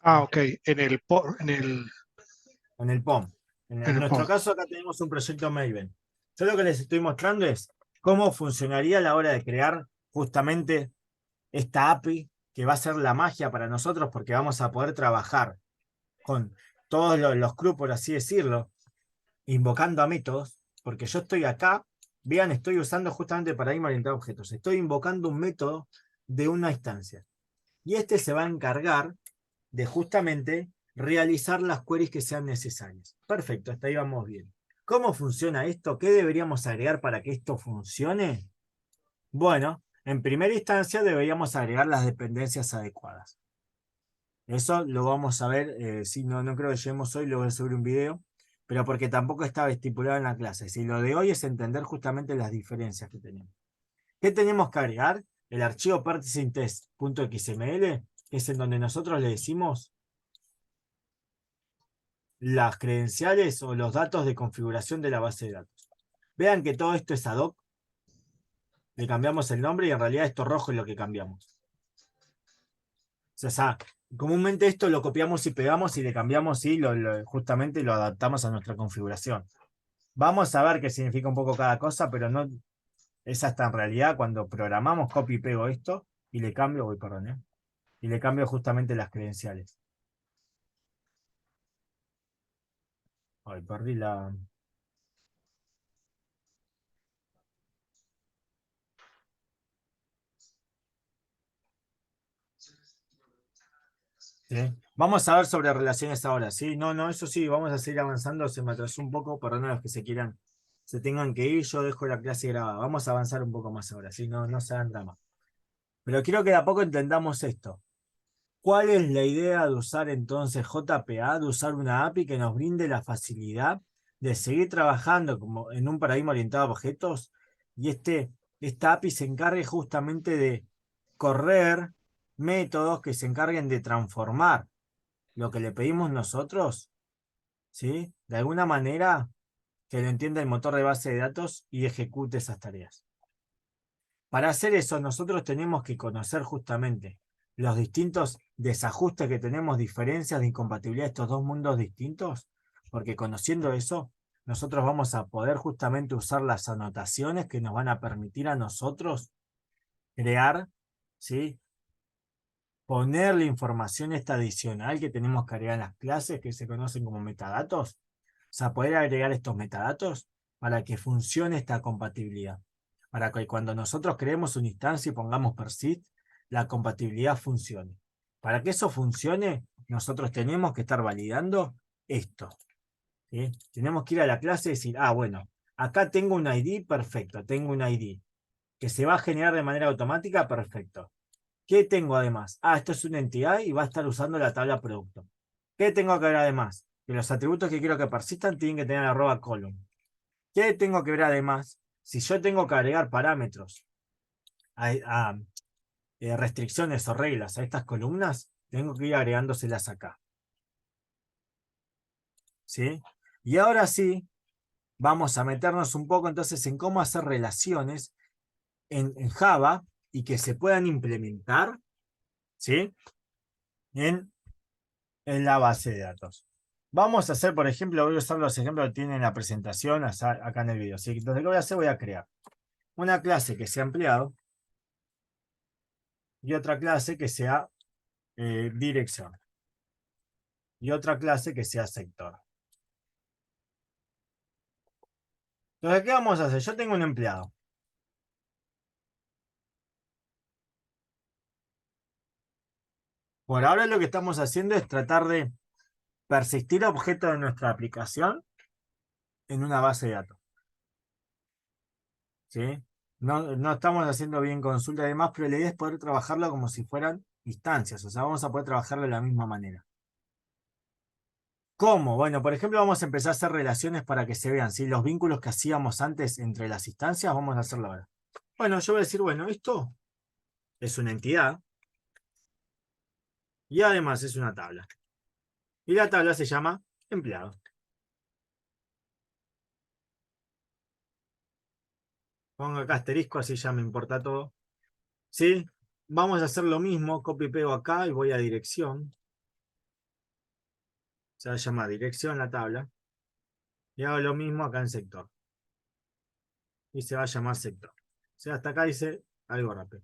Ah, ok, en el En el POM. En POM. nuestro caso acá tenemos un proyecto Maven. Yo lo que les estoy mostrando es cómo funcionaría a la hora de crear justamente esta API que va a ser la magia para nosotros porque vamos a poder trabajar con todos los crew, por así decirlo, invocando a métodos, porque yo estoy acá, vean, estoy usando justamente paradigma orientado a objetos, estoy invocando un método de una instancia. Y este se va a encargar de justamente realizar las queries que sean necesarias. Perfecto, hasta ahí vamos bien. ¿Cómo funciona esto? ¿Qué deberíamos agregar para que esto funcione? Bueno, en primera instancia deberíamos agregar las dependencias adecuadas. Eso lo vamos a ver, si no, no creo que lleguemos hoy, lo voy a subir un video, pero porque tampoco estaba estipulado en la clase. Si lo de hoy es entender justamente las diferencias que tenemos. ¿Qué tenemos que agregar? El archivo participtest.xml, que es en donde nosotros le decimos las credenciales o los datos de configuración de la base de datos. Vean que todo esto es ad hoc. Le cambiamos el nombre y en realidad esto rojo es lo que cambiamos. O sea, comúnmente esto lo copiamos y pegamos y le cambiamos y justamente lo adaptamos a nuestra configuración. Vamos a ver qué significa un poco cada cosa, pero no es hasta en realidad cuando programamos copio y pego esto y le cambio, y le cambio justamente las credenciales. Ay, perdí la... ¿Sí? Vamos a ver sobre relaciones ahora, ¿sí? No, eso sí, vamos a seguir avanzando, se me atrasó un poco, perdón a los que se tengan que ir, yo dejo la clase grabada. Vamos a avanzar un poco más ahora, ¿sí? No se hagan drama. Pero quiero que de a poco entendamos esto. ¿Cuál es la idea de usar entonces JPA, de usar una API que nos brinde la facilidad de seguir trabajando como en un paradigma orientado a objetos? Y esta API se encargue justamente de correr métodos que se encarguen de transformar lo que le pedimos nosotros, ¿sí? De alguna manera que lo entienda el motor de base de datos y ejecute esas tareas. Para hacer eso, nosotros tenemos que conocer justamente los distintos desajustes que tenemos, diferencias de incompatibilidad de estos dos mundos distintos, porque conociendo eso, nosotros vamos a poder justamente usar las anotaciones que nos van a permitir a nosotros crear, ¿sí? Poner la información esta adicional que tenemos que agregar en las clases, que se conocen como metadatos. O sea, poder agregar estos metadatos para que funcione esta compatibilidad. Para que cuando nosotros creemos una instancia y pongamos persist, la compatibilidad funcione. Para que eso funcione, nosotros tenemos que estar validando esto, ¿sí? Tenemos que ir a la clase y decir, bueno, acá tengo un ID, perfecto, tengo un ID que se va a generar de manera automática, perfecto. ¿Qué tengo además? Esto es una entidad y va a estar usando la tabla producto. ¿Qué tengo que ver además? Que los atributos que quiero que persistan tienen que tener @column. ¿Qué tengo que ver además? Si yo tengo que agregar parámetros a restricciones o reglas a estas columnas, tengo que ir agregándoselas acá. ¿Sí? Y ahora sí, vamos a meternos un poco entonces en cómo hacer relaciones en Java y que se puedan implementar, ¿sí? en la base de datos. Vamos a hacer, por ejemplo, voy a usar los ejemplos que tiene en la presentación acá en el video. ¿Sí? Entonces, ¿qué voy a hacer? Voy a crear una clase que sea empleado y otra clase que sea dirección y otra clase que sea sector. Entonces, ¿qué vamos a hacer? Yo tengo un empleado. Por ahora lo que estamos haciendo es tratar de persistir objetos de nuestra aplicación en una base de datos. ¿Sí? No estamos haciendo bien consulta y demás, pero la idea es poder trabajarlo como si fueran instancias. O sea, vamos a poder trabajarlo de la misma manera. ¿Cómo? Bueno, por ejemplo, vamos a empezar a hacer relaciones para que se vean, ¿sí? Los vínculos que hacíamos antes entre las instancias, vamos a hacerlo ahora. Bueno, yo voy a decir, bueno, esto es una entidad y además es una tabla. Y la tabla se llama empleado. Pongo acá asterisco, así ya me importa todo. ¿Sí? Vamos a hacer lo mismo, copio y pego acá y voy a dirección. Se va a llamar dirección la tabla. Y hago lo mismo acá en sector. Y se va a llamar sector. O sea, hasta acá dice algo rápido.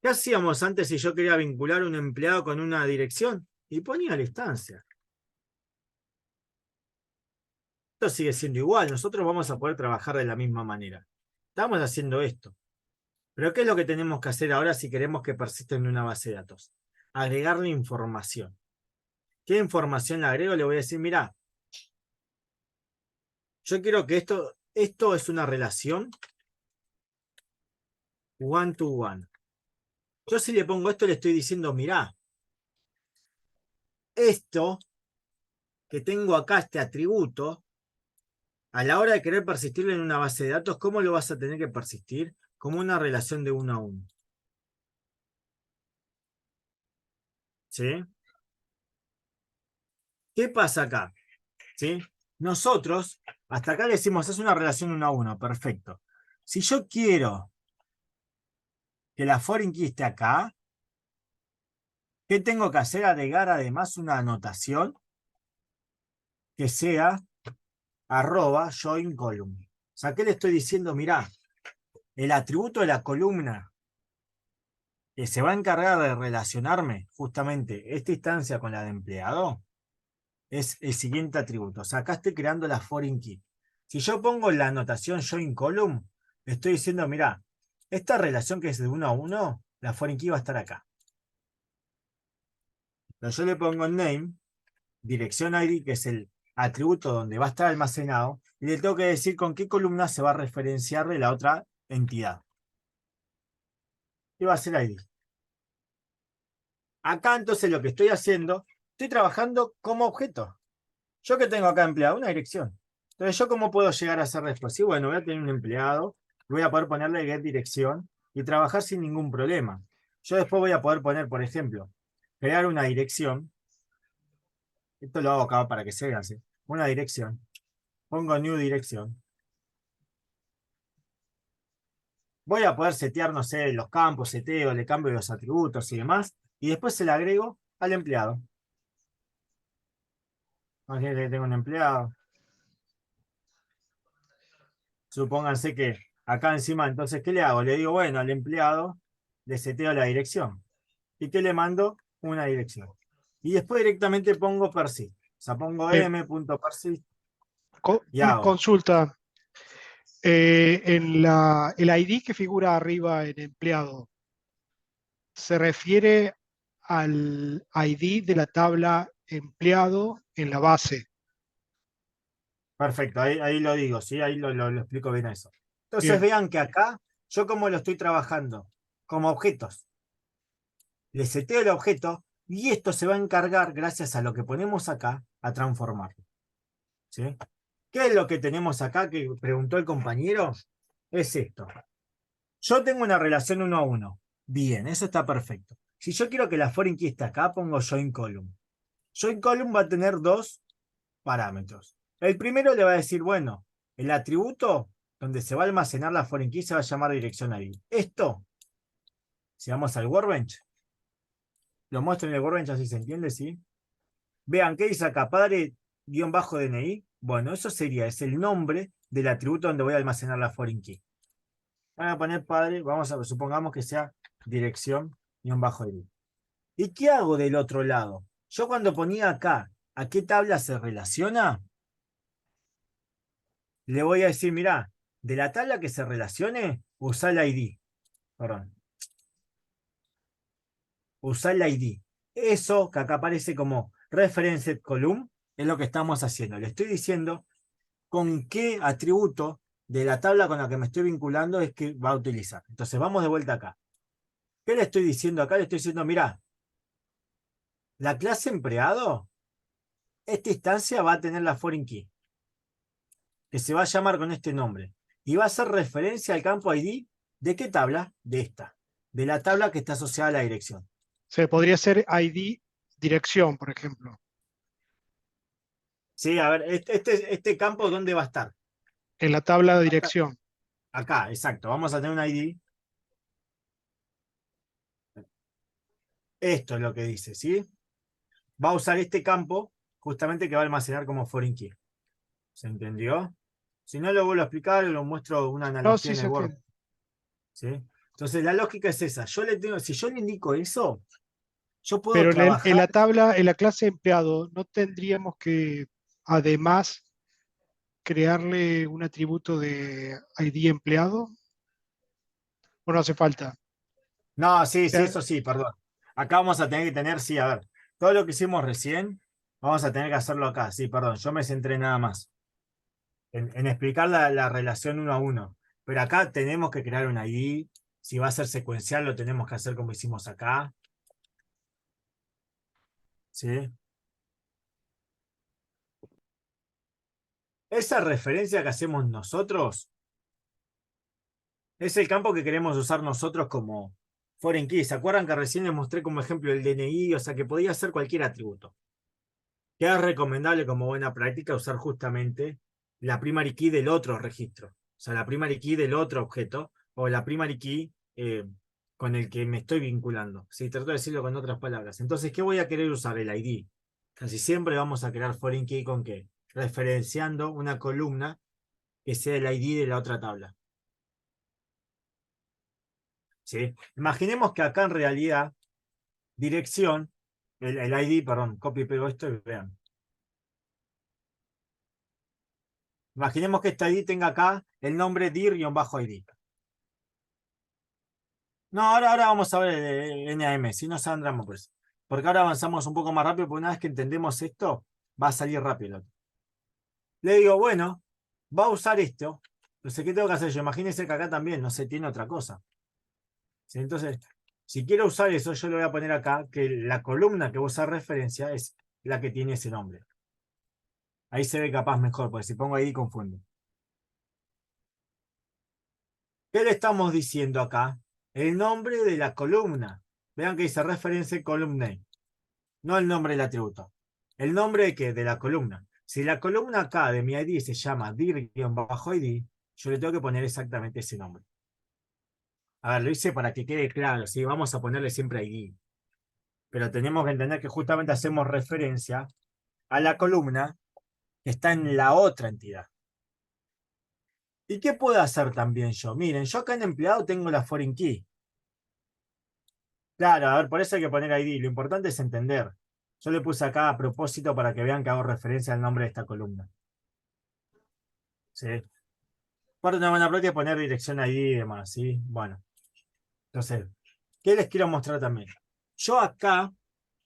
¿Qué hacíamos antes si yo quería vincular un empleado con una dirección? Y ponía la instancia. Esto sigue siendo igual. Nosotros vamos a poder trabajar de la misma manera. Estamos haciendo esto. Pero ¿qué es lo que tenemos que hacer ahora si queremos que persista en una base de datos? Agregarle información. ¿Qué información le agrego? Le voy a decir, mira, yo quiero que esto es una relación one to one. Yo si le pongo esto le estoy diciendo, mirá, esto que tengo acá, este atributo, a la hora de querer persistirlo en una base de datos, ¿cómo lo vas a tener que persistir? Como una relación de uno a uno. ¿Sí? ¿Qué pasa acá? ¿Sí? Nosotros, hasta acá le decimos, es una relación uno a uno, perfecto. Si yo quiero que la foreign key esté acá, ¿qué tengo que hacer? Agregar además una anotación que sea @join column. O sea, ¿qué le estoy diciendo? Mirá, el atributo de la columna que se va a encargar de relacionarme justamente esta instancia con la de empleado es el siguiente atributo. O sea, acá estoy creando la foreign key. Si yo pongo la anotación join column, estoy diciendo, mirá, esta relación que es de uno a uno, la foreign key va a estar acá. Pero yo le pongo name, dirección ID, que es el atributo donde va a estar almacenado, y le tengo que decir con qué columna se va a referenciar de la otra entidad. Y va a ser ID. Acá entonces lo que estoy haciendo, estoy trabajando como objeto. Yo que tengo acá empleado, una dirección. Entonces, ¿yo cómo puedo llegar a hacer después? Sí, bueno, voy a tener un empleado, voy a poder ponerle get dirección y trabajar sin ningún problema. Yo después voy a poder poner, por ejemplo, crear una dirección. Esto lo hago acá para que se vea, ¿sí? Una dirección. Pongo new dirección. Voy a poder setear, no sé, los campos, seteo, le cambio los atributos y demás. Y después se le agrego al empleado. Imagínate que tengo un empleado. Supónganse que acá encima, entonces, ¿qué le hago? Le digo, bueno, al empleado le seteo la dirección. ¿Y qué le mando? Una dirección. Y después directamente pongo persist. O sea, pongo Bien, m.persist y una hago. consulta. El ID que figura arriba en empleado, ¿se refiere al ID de la tabla empleado en la base? Perfecto, ahí lo digo, ¿sí? Ahí lo explico bien eso. Entonces Bien, vean que acá, yo como lo estoy trabajando, como objetos, le seteo el objeto y esto se va a encargar, gracias a lo que ponemos acá, a transformarlo, ¿sí? ¿Qué es lo que tenemos acá que preguntó el compañero? Es esto. Yo tengo una relación 1 a 1. Bien, eso está perfecto. Si yo quiero que la foreign key esté acá, pongo join column. Join column va a tener dos parámetros. El primero le va a decir, bueno, el atributo donde se va a almacenar la foreign key se va a llamar dirección ID. Esto, si vamos al workbench, lo muestro en el workbench así se entiende, ¿sí? Vean, ¿qué dice acá? Padre-DNI. Bueno, eso sería, es el nombre del atributo donde voy a almacenar la foreign key. Van a poner padre, vamos a supongamos que sea dirección-ID. ¿Y qué hago del otro lado? Yo cuando ponía acá, ¿a qué tabla se relaciona? Le voy a decir, mirá, de la tabla que se relacione, usa el ID. Perdón, usa el ID. Eso que acá aparece como referenced column es lo que estamos haciendo. Le estoy diciendo con qué atributo de la tabla con la que me estoy vinculando es que va a utilizar. Entonces vamos de vuelta acá. ¿Qué le estoy diciendo acá? Le estoy diciendo, mirá, la clase empleado, esta instancia va a tener la foreign key, que se va a llamar con este nombre. Y va a hacer referencia al campo ID. ¿De qué tabla? De esta. De la tabla que está asociada a la dirección. se podría ser ID dirección, por ejemplo, Sí, a ver, este campo, ¿dónde va a estar? en la tabla de Acá, dirección. acá, exacto. Vamos a tener un ID. Esto es lo que dice, ¿sí? Va a usar este campo justamente que va a almacenar como foreign key. ¿Se entendió? Si no lo vuelvo a explicar, lo muestro una No, analogía sí en se el Word. entiende. ¿Sí? Entonces la lógica es esa. Yo le tengo, si yo le indico eso, yo puedo Pero en trabajar. la tabla, en la clase empleado, ¿no tendríamos que además crearle un atributo de ID empleado? ¿O no hace falta? No, O sí, sí, sea, eso sí, perdón. Acá vamos a tener que tener, sí, a ver, todo lo que hicimos recién, vamos a tener que hacerlo acá. Sí, perdón, yo me centré nada más en explicar la relación 1 a 1. Pero acá tenemos que crear un ID. Si va a ser secuencial, lo tenemos que hacer como hicimos acá. ¿Sí? Esa referencia que hacemos nosotros es el campo que queremos usar nosotros como foreign key. ¿Se acuerdan que recién les mostré como ejemplo el DNI? O sea, que podía ser cualquier atributo. Que es recomendable como buena práctica usar justamente la primary key del otro registro. O sea, la primary key del otro objeto o la primary key con el que me estoy vinculando. Sí, trato de decirlo con otras palabras. Entonces, ¿qué voy a querer usar? El ID. Casi siempre vamos a crear foreign key con qué? Referenciando una columna que sea el ID de la otra tabla. ¿Sí? Imaginemos que acá en realidad dirección, el ID, perdón, copio y pego esto y vean. Imaginemos que esta ID tenga acá el nombre dir-id. No, ahora vamos a ver el NAM, si no saldremos pues. Porque ahora avanzamos un poco más rápido, porque una vez que entendemos esto, va a salir rápido. Le digo, bueno, va a usar esto. Entonces, ¿qué tengo que hacer yo? Imagínense que acá también no se tiene otra cosa. ¿Sí? Entonces, si quiero usar eso, yo le voy a poner acá que la columna que voy a usar referencia es la que tiene ese nombre. Ahí se ve capaz mejor, porque si pongo ID confundo. ¿Qué le estamos diciendo acá? El nombre de la columna. Vean que dice referencia column name. No el nombre del atributo. ¿El nombre de qué? De la columna. Si la columna acá de mi ID se llama dir-id, yo le tengo que poner exactamente ese nombre. A ver, lo hice para que quede claro, ¿sí? Vamos a ponerle siempre ID. Pero tenemos que entender que justamente hacemos referencia a la columna que está en la otra entidad. ¿Y qué puedo hacer también yo? Miren, yo acá en empleado tengo la foreign key. Claro, a ver, por eso hay que poner ID. Lo importante es entender. Yo le puse acá a propósito para que vean que hago referencia al nombre de esta columna. ¿Sí? Parte de una buena práctica es poner dirección ID y demás, ¿sí? Bueno, entonces, ¿qué les quiero mostrar también? Yo acá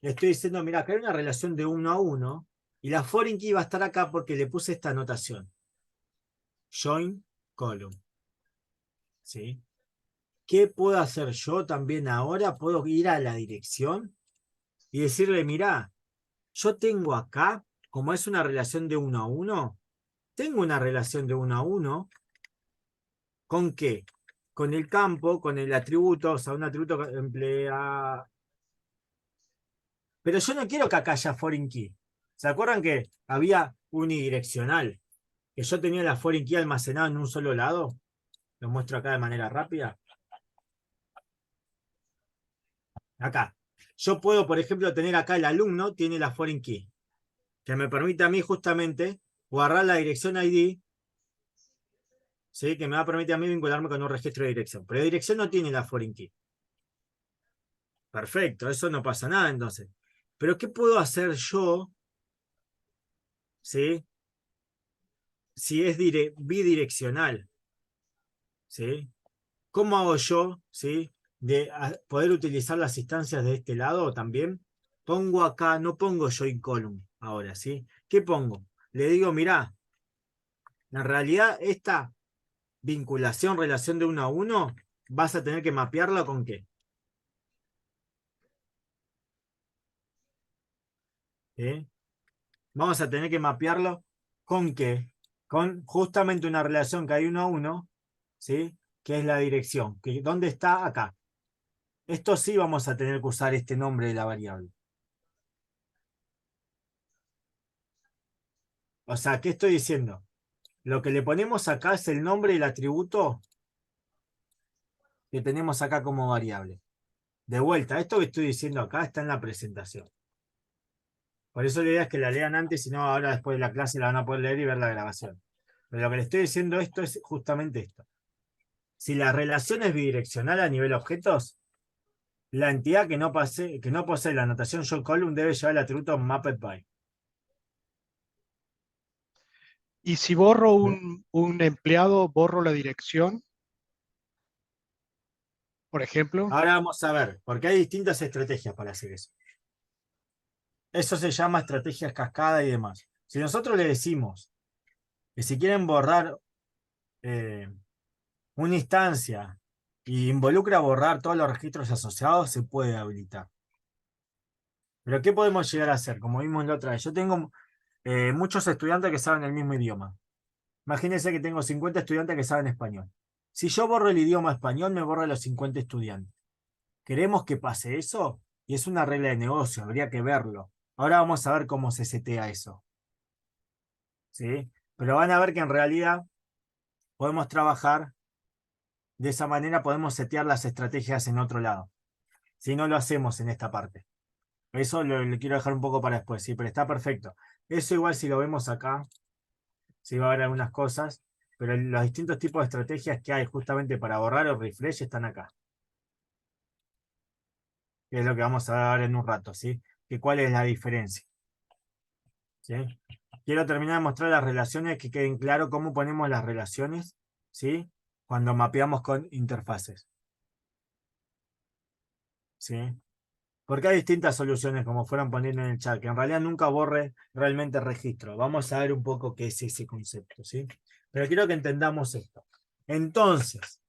le estoy diciendo, mira, acá hay una relación de 1 a 1 y la foreign key va a estar acá porque le puse esta anotación. Join column, ¿sí? ¿Qué puedo hacer yo también ahora? Puedo ir a la dirección y decirle, mira, yo tengo acá, como es una relación de 1 a 1, tengo una relación de 1 a 1, ¿con qué? Con el campo, con el atributo, o sea, un atributo que emplea. Pero yo no quiero que acá haya foreign key. ¿Se acuerdan que había unidireccional? Que yo tenía la foreign key almacenada en un solo lado. Lo muestro acá de manera rápida. Acá. Yo puedo, por ejemplo, tener acá el alumno, tiene la foreign key, que me permite a mí justamente guardar la dirección ID, ¿sí? Que me va a permitir a mí vincularme con un registro de dirección. Pero la dirección no tiene la foreign key. Perfecto, eso no pasa nada entonces. Pero ¿qué puedo hacer yo, ¿sí? Si es bidireccional, ¿sí? ¿Cómo hago yo, ¿sí? De poder utilizar las instancias de este lado también? Pongo acá, no pongo join column ahora, ¿sí? ¿Qué pongo? Le digo, mirá, en realidad esta vinculación, relación de 1 a 1, vas a tener que mapearla con qué. ¿Sí? Vamos a tener que mapearlo con qué. Con justamente una relación que hay 1 a 1, ¿sí? Que es la dirección. ¿Dónde está? Acá. Esto sí vamos a tener que usar este nombre de la variable. O sea, ¿qué estoy diciendo? Lo que le ponemos acá es el nombre del atributo que tenemos acá como variable. De vuelta, esto que estoy diciendo acá está en la presentación. Por eso la idea es que la lean antes, si no, ahora después de la clase la van a poder leer y ver la grabación. Pero lo que le estoy diciendo esto es justamente esto. Si la relación es bidireccional a nivel objetos, la entidad que no posee la anotación show column debe llevar el atributo mapped by. Y si borro un empleado, borro la dirección, por ejemplo. Ahora vamos a ver, porque hay distintas estrategias para hacer eso. Eso se llama estrategias cascada y demás. Si nosotros le decimos que si quieren borrar eh, una instancia y involucra borrar todos los registros asociados, se puede habilitar. Pero ¿qué podemos llegar a hacer? Como vimos la otra vez, yo tengo muchos estudiantes que saben el mismo idioma. Imagínense que tengo 50 estudiantes que saben español. Si yo borro el idioma español, me borro a los 50 estudiantes. ¿Queremos que pase eso? Y es una regla de negocio, habría que verlo. Ahora vamos a ver cómo se setea eso. ¿Sí? Pero van a ver que en realidad podemos trabajar de esa manera, podemos setear las estrategias en otro lado. Si no lo hacemos en esta parte. Eso lo quiero dejar un poco para después, sí, pero está perfecto. Eso igual si lo vemos acá, sí va a haber algunas cosas, pero los distintos tipos de estrategias que hay justamente para borrar o refresh están acá. Que es lo que vamos a ver ahora en un rato, ¿sí? Que cuál es la diferencia. ¿Sí? Quiero terminar de mostrar las relaciones, que queden claro cómo ponemos las relaciones, ¿sí? Cuando mapeamos con interfaces. ¿Sí? Porque hay distintas soluciones, como fueron poniendo en el chat, que en realidad nunca borre realmente registro. Vamos a ver un poco qué es ese concepto, ¿sí? Pero quiero que entendamos esto. Entonces,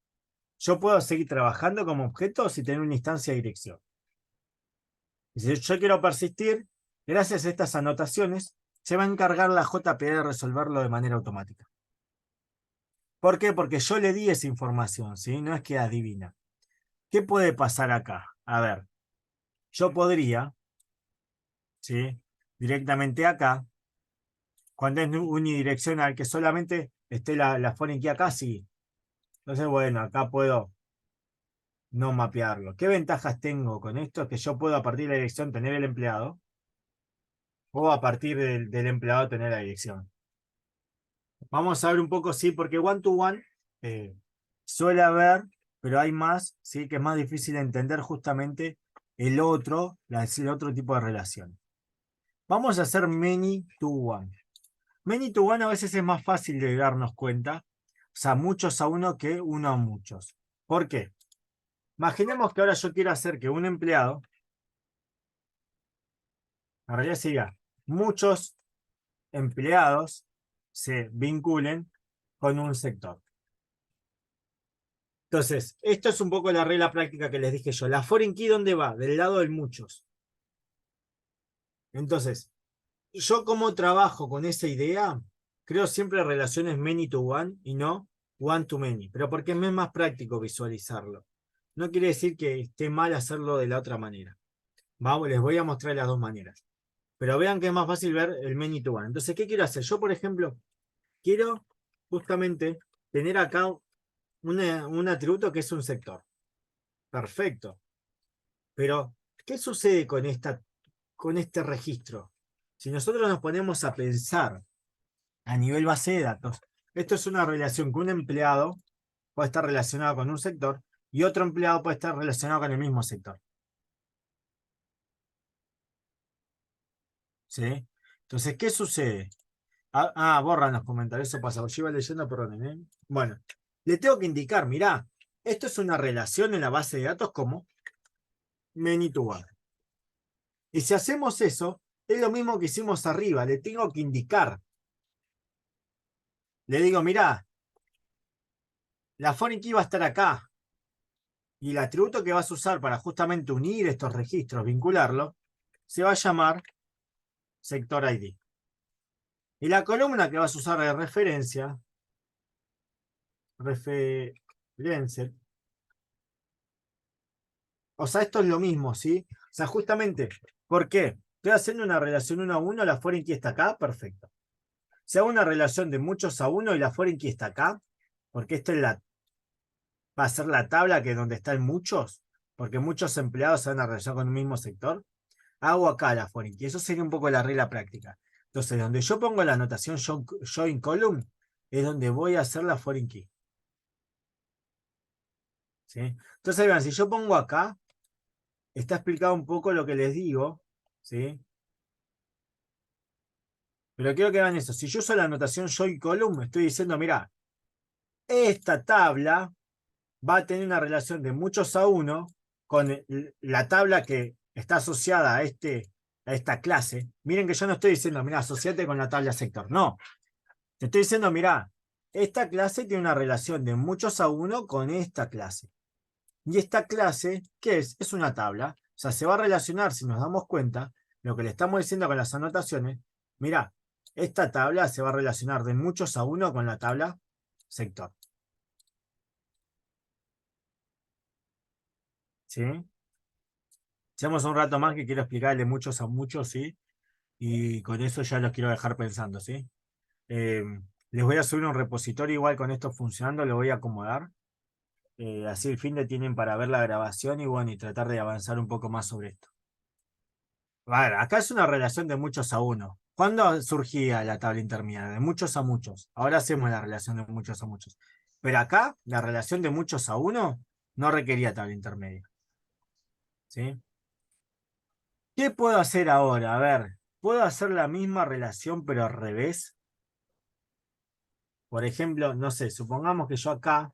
yo puedo seguir trabajando como objeto si tener una instancia de dirección. Y si yo quiero persistir, gracias a estas anotaciones, se va a encargar la JP de resolverlo de manera automática. ¿Por qué? Porque yo le di esa información, ¿sí? No es que adivina. ¿Qué puede pasar acá? A ver, yo podría, ¿sí? Directamente acá, cuando es unidireccional, que solamente esté la foreign key acá, sí. Entonces, bueno, acá puedo no mapearlo. ¿Qué ventajas tengo con esto? Que yo puedo a partir de la dirección tener el empleado, o a partir del empleado tener la dirección. Vamos a ver un poco, sí, porque one-to-one suele haber, pero hay más, sí, que es más difícil entender justamente el otro tipo de relación. Vamos a hacer many-to-one. Many-to-one a veces es más fácil de darnos cuenta, o sea, muchos a uno que uno a muchos. ¿Por qué? Imaginemos que ahora yo quiero hacer que un empleado, en realidad siga, muchos empleados se vinculen con un sector. Entonces, esto es un poco la regla práctica que les dije yo. La foreign key, ¿dónde va? Del lado del muchos. Entonces, yo como trabajo con esa idea, creo siempre relaciones many to one y no one to many. Pero porque me es más práctico visualizarlo. No quiere decir que esté mal hacerlo de la otra manera. Vamos, les voy a mostrar las dos maneras. Pero vean que es más fácil ver el many to one. Entonces, ¿qué quiero hacer? Yo, por ejemplo, quiero justamente tener acá un atributo que es un sector. Perfecto. Pero, ¿qué sucede con este registro? Si nosotros nos ponemos a pensar a nivel base de datos, esto es una relación que un empleado puede estar relacionado con un sector y otro empleado puede estar relacionado con el mismo sector. ¿Sí? Entonces, ¿qué sucede? Borran los comentarios, eso pasa. Yo iba leyendo, perdonen, ¿eh? Bueno, le tengo que indicar, mirá, esto es una relación en la base de datos como many to one. Y si hacemos eso, es lo mismo que hicimos arriba, le tengo que indicar. Le digo, mirá, la foreign key va a estar acá. Y el atributo que vas a usar para justamente unir estos registros, vincularlo, se va a llamar sector ID. Y la columna que vas a usar de referencia, referencia, o sea, esto es lo mismo, ¿sí? O sea, justamente, ¿por qué? Estoy haciendo una relación 1 a 1, la foreign key está acá, perfecto. Si hago una relación de muchos a uno y la foreign key está acá, porque esta es va a ser la tabla que donde están muchos, porque muchos empleados se van a relacionar con un mismo sector, hago acá la foreign key. Eso sería un poco la regla práctica. Entonces, donde yo pongo la anotación join column, es donde voy a hacer la foreign key. ¿Sí? Entonces, vean, si yo pongo acá, está explicado un poco lo que les digo, ¿sí? Pero quiero que vean eso. Si yo uso la anotación join column, estoy diciendo, mira, esta tabla va a tener una relación de muchos a uno con la tabla que está asociada a esta clase. Miren que yo no estoy diciendo, mira, asociate con la tabla sector. No, te estoy diciendo, mira, esta clase tiene una relación de muchos a uno con esta clase. Y esta clase, ¿qué es? Es una tabla. O sea, se va a relacionar, si nos damos cuenta, lo que le estamos diciendo con las anotaciones. Mira, esta tabla se va a relacionar de muchos a uno con la tabla sector. ¿Sí? Echamos un rato más que quiero explicarle muchos a muchos, ¿sí? Y con eso ya los quiero dejar pensando, ¿sí? Eh, Les voy a subir un repositorio igual con esto funcionando, lo voy a acomodar. Así el fin de tienen para ver la grabación y bueno, y tratar de avanzar un poco más sobre esto. A ver, acá es una relación de muchos a uno. ¿Cuándo surgía la tabla intermedia? De muchos a muchos. Ahora hacemos la relación de muchos a muchos. Pero acá, la relación de muchos a uno no requería tabla intermedia. ¿Sí? ¿Qué puedo hacer ahora? A ver, ¿puedo hacer la misma relación pero al revés? Por ejemplo, no sé, supongamos que yo acá...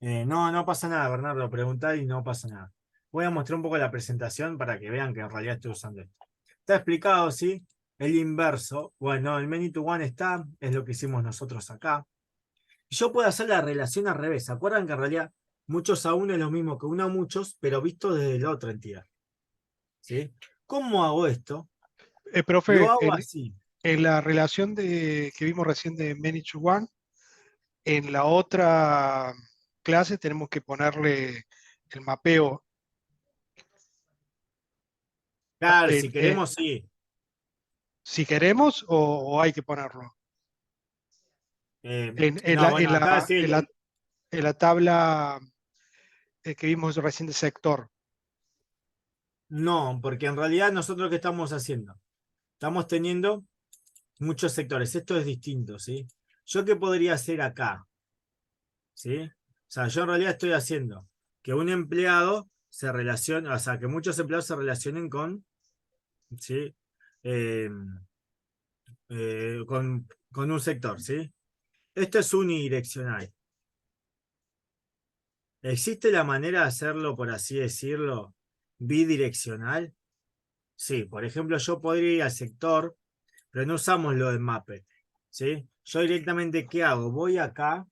no pasa nada, Bernardo, preguntá y no pasa nada. Voy a mostrar un poco la presentación para que vean que en realidad estoy usando esto. Está explicado, ¿sí? El inverso. Bueno, el many to one está, es lo que hicimos nosotros acá. Y yo puedo hacer la relación al revés. ¿Se acuerdan que en realidad muchos a uno es lo mismo que uno a muchos, pero visto desde la otra entidad? ¿Sí? ¿Cómo hago esto? Lo Profe, hago así. en la relación que vimos recién de Many to One, en la otra clase tenemos que ponerle el mapeo Claro, en, si queremos, sí. si queremos o hay que ponerlo. No, bueno, acá sí. En la tabla que vimos recién de sector. No, porque en realidad nosotros ¿qué estamos haciendo? Estamos teniendo muchos sectores. Esto es distinto, ¿sí? ¿Yo qué podría hacer acá? ¿Sí? O sea, yo en realidad estoy haciendo que un empleado se relacione, o sea, que muchos empleados se relacionen con, ¿sí? Eh, con un sector, ¿sí? Esto es unidireccional. ¿Existe la manera de hacerlo, por así decirlo, bidireccional? Sí, por ejemplo, yo podría ir al sector, pero no usamos lo de Mappet, ¿sí? Yo directamente, ¿qué hago? Voy acá,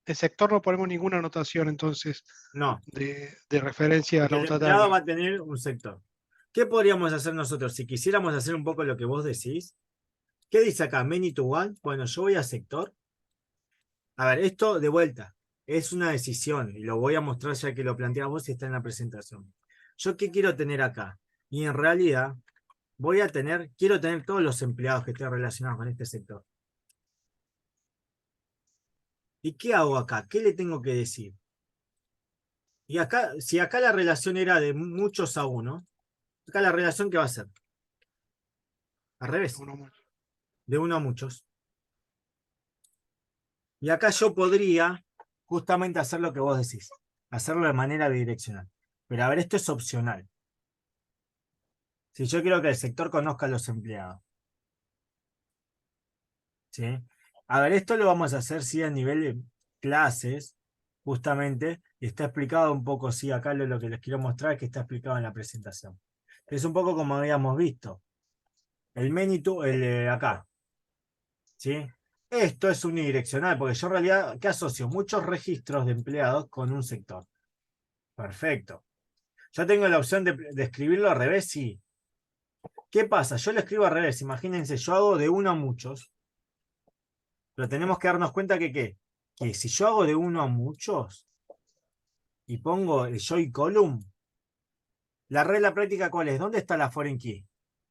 El sector no ponemos ninguna anotación entonces no, de referencia a porque la el otra empleado va tabla. a tener un sector. ¿Qué podríamos hacer nosotros? Si quisiéramos hacer un poco lo que vos decís, ¿qué dice acá? Many to one. Bueno, yo voy a sector. A ver, esto de vuelta es una decisión y lo voy a mostrar ya que lo planteas vos y está en la presentación. ¿Yo qué quiero tener acá? Y en realidad quiero tener todos los empleados que estén relacionados con este sector. ¿Y qué hago acá? ¿Qué le tengo que decir? Y acá, si acá la relación era de muchos a uno, acá la relación ¿qué va a ser? Al revés, Uno más. de uno a muchos. Y acá yo podría justamente hacer lo que vos decís, hacerlo de manera bidireccional. Pero a ver, esto es opcional. Si yo quiero que el sector conozca a los empleados, ¿sí? A ver, esto lo vamos a hacer, sí, a nivel de clases, justamente, y está explicado un poco, sí, acá lo que les quiero mostrar es que está explicado en la presentación. Es un poco como habíamos visto. El menu, acá, ¿sí? Esto es unidireccional, porque yo en realidad, ¿qué asocio? Muchos registros de empleados con un sector. Perfecto. Yo tengo la opción de escribirlo al revés, sí. ¿Qué pasa? Yo lo escribo al revés. Imagínense, yo hago de uno a muchos, pero tenemos que darnos cuenta que, ¿qué? Que si yo hago de uno a muchos y pongo el join column, la regla práctica ¿cuál es? ¿Dónde está la foreign key?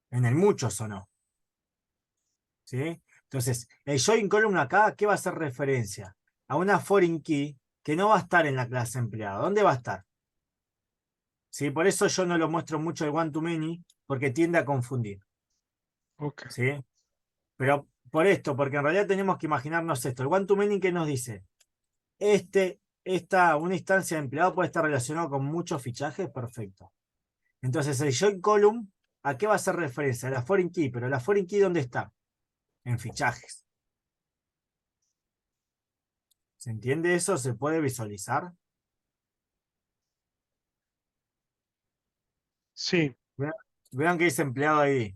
¿En el muchos o no? ¿Sí? Entonces, el join column acá, ¿qué va a hacer referencia? A una foreign key que no va a estar en la clase empleado. ¿Dónde va a estar? ¿Sí? Por eso yo no lo muestro mucho el one to many, porque tiende a confundir. Ok. ¿Sí? Pero por esto, porque en realidad tenemos que imaginarnos esto. El one to many, ¿qué nos dice? Una instancia de empleado puede estar relacionado con muchos fichajes, perfecto. Entonces el join column, ¿a qué va a hacer referencia? A la foreign key, pero la foreign key ¿dónde está? En fichajes. ¿Se entiende eso? ¿Se puede visualizar? Sí. Vean, vean que dice empleado ID.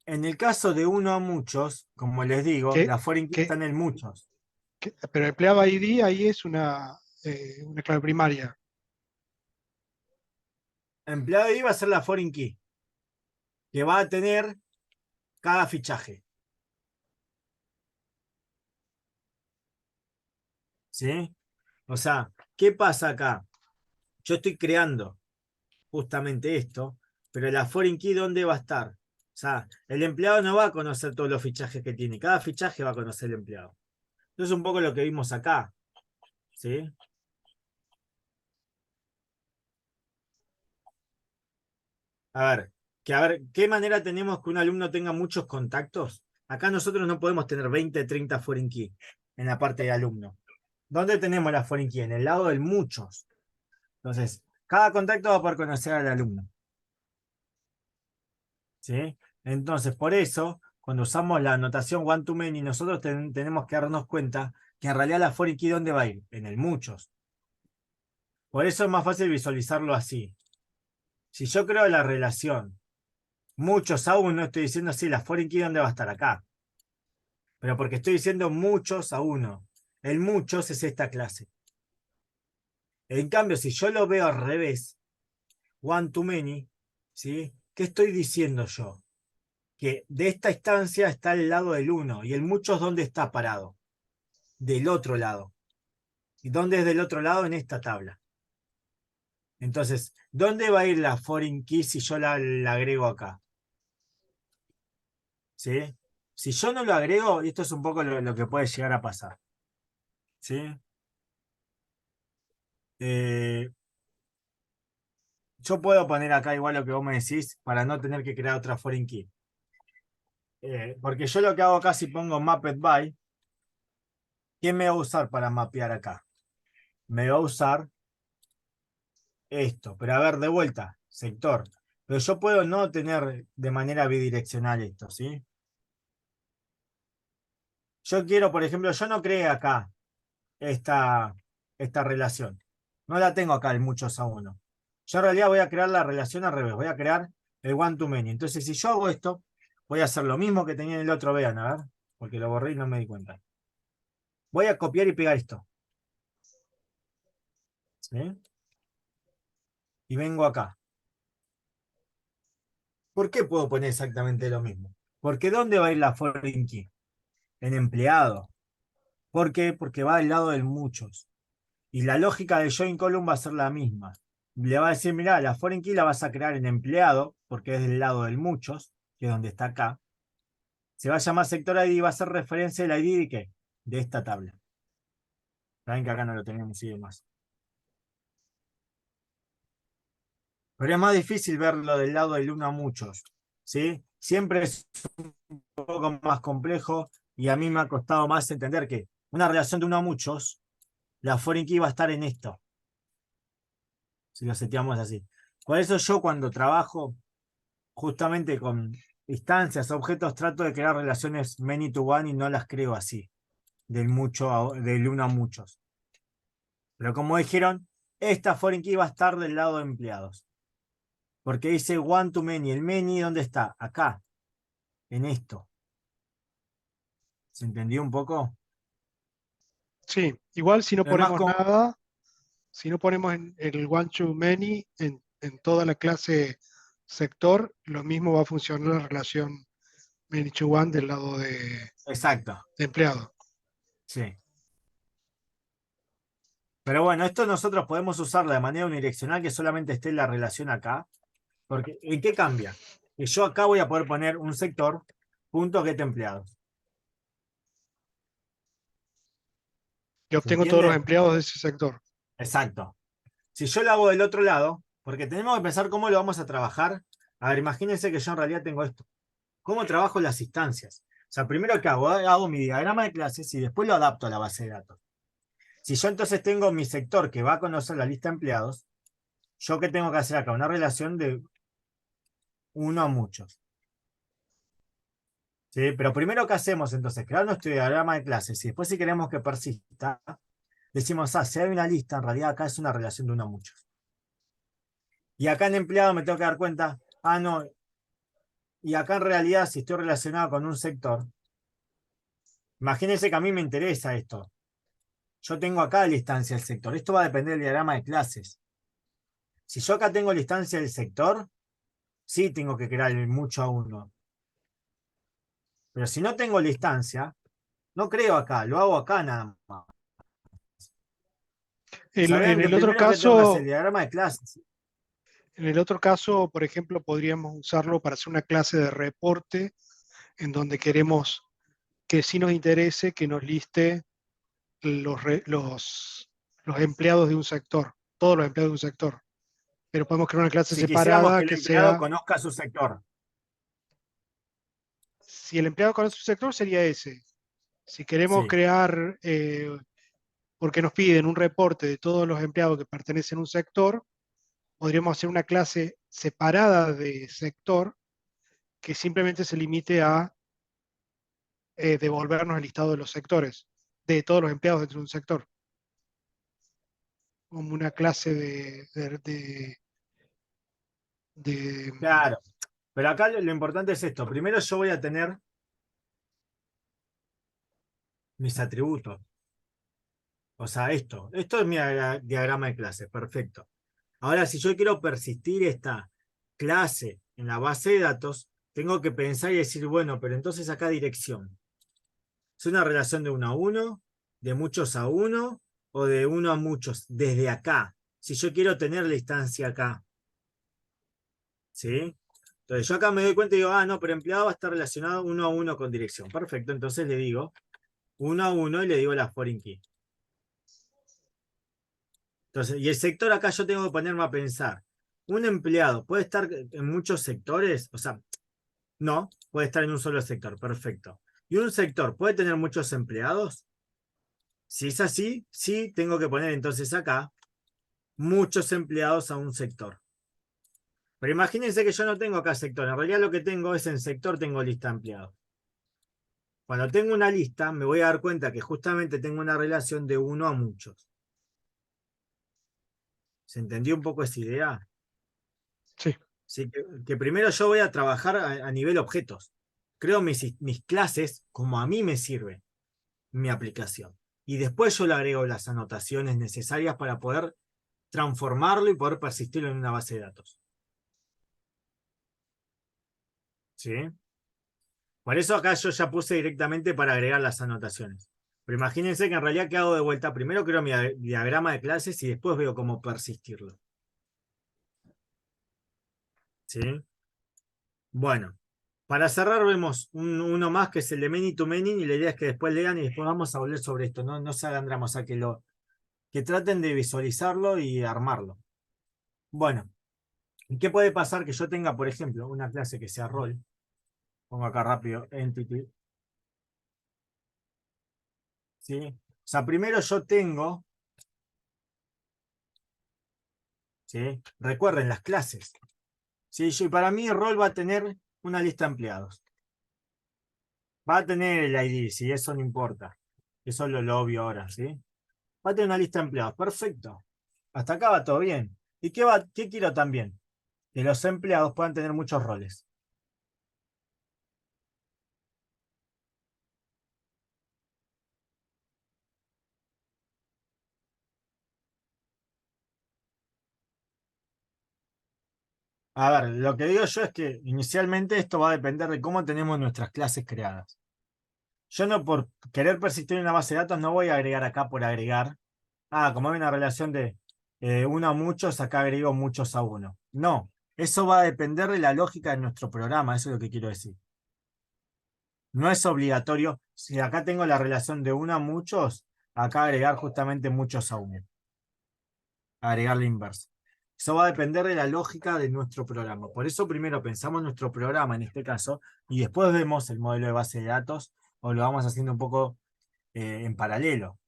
En el caso de uno a muchos, como les digo, Que, la foreign key está que, en el muchos. pero empleado ID ahí es una clave primaria. Empleado ID va a ser la foreign key, que va a tener cada fichaje. ¿Sí? O sea, ¿qué pasa acá? Yo estoy creando justamente esto, pero la foreign key, ¿dónde va a estar? O sea, el empleado no va a conocer todos los fichajes que tiene, cada fichaje va a conocer el empleado. Eso es un poco lo que vimos acá, ¿sí? A ver, ¿qué manera tenemos que un alumno tenga muchos contactos? Acá nosotros no podemos tener 20, 30 foreign key en la parte de alumno. ¿Dónde tenemos la foreign key? En el lado del muchos. Entonces, cada contacto va a poder conocer al alumno, ¿sí? Entonces, por eso, cuando usamos la anotación one to many, nosotros tenemos que darnos cuenta que en realidad la foreign key, ¿dónde va a ir? En el muchos. Por eso es más fácil visualizarlo así. Si yo creo la relación muchos aún, no estoy diciendo así, la foreign key, ¿dónde va a estar? Acá. Pero porque estoy diciendo muchos a uno. El muchos es esta clase. En cambio, si yo lo veo al revés, one to many, ¿sí? ¿Qué estoy diciendo yo? Que de esta instancia está al lado del uno y el muchos ¿dónde está parado? Del otro lado. ¿Y dónde es del otro lado? En esta tabla. Entonces, ¿dónde va a ir la foreign key si yo la agrego acá? ¿Sí? Si yo no lo agrego, y esto es un poco lo que puede llegar a pasar. ¿Sí? Eh, yo puedo poner acá igual lo que vos me decís para no tener que crear otra foreign key. porque yo lo que hago acá si pongo mapped by, ¿quién me va a usar para mapear acá? Me va a usar esto, pero a ver, de vuelta, sector. Pero yo puedo no tener de manera bidireccional esto, ¿sí? Yo quiero, por ejemplo, yo no creé acá esta, esta relación. No la tengo acá el muchos a uno. Yo en realidad voy a crear la relación al revés, voy a crear el one to many. Entonces, si yo hago esto, voy a hacer lo mismo que tenía en el otro, vean, a ver, porque lo borré y no me di cuenta. Voy a copiar y pegar esto, ¿sí? Y vengo acá. ¿Por qué puedo poner exactamente lo mismo? Porque ¿dónde va a ir la foreign key? En empleado. ¿Por qué? Porque va del lado del muchos. Y la lógica de join column va a ser la misma. Le va a decir, mira, la foreign key la vas a crear en empleado, porque es del lado del muchos, que es donde está acá. Se va a llamar sector ID y va a hacer referencia al ID de qué? De esta tabla. Saben que acá no lo tenemos y demás. Pero es más difícil verlo del lado del uno a muchos, ¿sí? Siempre es un poco más complejo y a mí me ha costado más entender que una relación de uno a muchos, la foreign key va a estar en esto, si lo seteamos así. Por eso yo cuando trabajo justamente con instancias, objetos, trato de crear relaciones many to one y no las creo así, del uno a muchos. Pero como dijeron, esta foreign key va a estar del lado de empleados. Porque dice one to many. ¿El many dónde está? Acá, en esto. ¿Se entendió un poco? Sí, igual si no Además, ponemos nada, si no ponemos en el one to many en toda la clase sector, lo mismo va a funcionar la relación many to one del lado exacto, de empleado. sí. Pero bueno, esto nosotros podemos usarla de manera unidireccional que solamente esté la relación acá. Porque, ¿en qué cambia? Que yo acá voy a poder poner un sector, punto get empleados. Y ¿Se obtengo todos los entiende? empleados de ese sector. Exacto. Si yo lo hago del otro lado, porque tenemos que pensar cómo lo vamos a trabajar. A ver, imagínense que yo en realidad tengo esto. ¿Cómo trabajo las instancias? O sea, primero que hago, hago mi diagrama de clases y después lo adapto a la base de datos. Si yo entonces tengo mi sector que va a conocer la lista de empleados, ¿yo qué tengo que hacer acá? Una relación de uno a muchos. ¿Sí? Pero primero, ¿qué hacemos entonces? Crear nuestro diagrama de clases y después si queremos que persista, decimos, si hay una lista, en realidad acá es una relación de uno a muchos. Y acá en empleado me tengo que dar cuenta, no, y acá en realidad si estoy relacionado con un sector, imagínense que a mí me interesa esto. Yo tengo acá la instancia del sector. Esto va a depender del diagrama de clases. Si yo acá tengo la instancia del sector, sí tengo que crear el mucho a uno. Pero si no tengo la instancia, no creo acá, lo hago acá nada más. O sea, En vean que el otro primero que tengo que hacer el caso, diagrama de clases. en el otro caso, por ejemplo, podríamos usarlo para hacer una clase de reporte en donde queremos que sí nos interese que nos liste los empleados de un sector, todos los empleados de un sector. Pero podemos crear una clase Si quisiéramos separada que el que empleado sea, conozca su sector. si el empleado conoce su sector, sería ese. Si queremos Sí. crear, porque nos piden un reporte de todos los empleados que pertenecen a un sector, podríamos hacer una clase separada de sector que simplemente se limite a devolvernos el listado de los sectores, de todos los empleados dentro de un sector, como una clase de, Claro. Pero acá lo importante es esto. Primero yo voy a tener mis atributos. O sea, esto es mi diagrama de clase. Perfecto. Ahora, si yo quiero persistir esta clase en la base de datos, tengo que pensar y decir, bueno, pero entonces acá dirección. ¿Es una relación de uno a uno, de muchos a uno o de uno a muchos? Desde acá. Si yo quiero tener la instancia acá. ¿Sí? Entonces yo acá me doy cuenta y digo, no, pero empleado va a estar relacionado uno a uno con dirección. Perfecto, entonces le digo uno a uno y le digo la foreign key. Entonces, y el sector acá yo tengo que ponerme a pensar. Un empleado puede estar en muchos sectores, o sea, No, puede estar en un solo sector, perfecto. ¿Y un sector puede tener muchos empleados? Si es así, sí tengo que poner entonces acá muchos empleados a un sector. Pero imagínense que yo no tengo acá sector, en realidad lo que tengo es en sector tengo lista de empleados. Cuando tengo una lista, me voy a dar cuenta que justamente tengo una relación de 1 a muchos. ¿Se entendió un poco esa idea? Sí. Sí, que primero yo voy a trabajar a nivel objetos. Creo mis clases como a mí me sirve mi aplicación. Y después yo le agrego las anotaciones necesarias para poder transformarlo y poder persistirlo en una base de datos. ¿Sí? Por eso acá yo ya puse directamente para agregar las anotaciones. Pero imagínense que en realidad, ¿qué hago de vuelta? Primero creo mi diagrama de clases y después veo cómo persistirlo. ¿Sí? Bueno, para cerrar vemos uno más que es el de many to many y la idea es que después lean y después vamos a volver sobre esto. No se hagan drama, o sea, que traten de visualizarlo y armarlo. Bueno, ¿qué puede pasar que yo tenga, por ejemplo, una clase que sea rol? Pongo acá rápido, entity. ¿Sí? O sea, primero yo tengo, ¿sí? Recuerden las clases. ¿Sí? Y para mí el rol va a tener una lista de empleados. Va a tener el ID, ¿sí? Eso no importa. Eso es lo obvio ahora, ¿sí? Va a tener una lista de empleados. Perfecto. Hasta acá va todo bien. ¿Y qué quiero también? Que los empleados puedan tener muchos roles. A ver, lo que digo yo es que inicialmente esto va a depender de cómo tenemos nuestras clases creadas. Yo no por querer persistir en una base de datos no voy a agregar acá por agregar. Ah, como hay una relación de 1 a muchos, acá agrego muchos a 1. No, eso va a depender de la lógica de nuestro programa, eso es lo que quiero decir. No es obligatorio. Si acá tengo la relación de 1 a muchos, acá agregar justamente muchos a 1. Agregar la inversa. Eso va a depender de la lógica de nuestro programa. Por eso primero pensamos nuestro programa en este caso y después vemos el modelo de base de datos o lo vamos haciendo un poco en paralelo.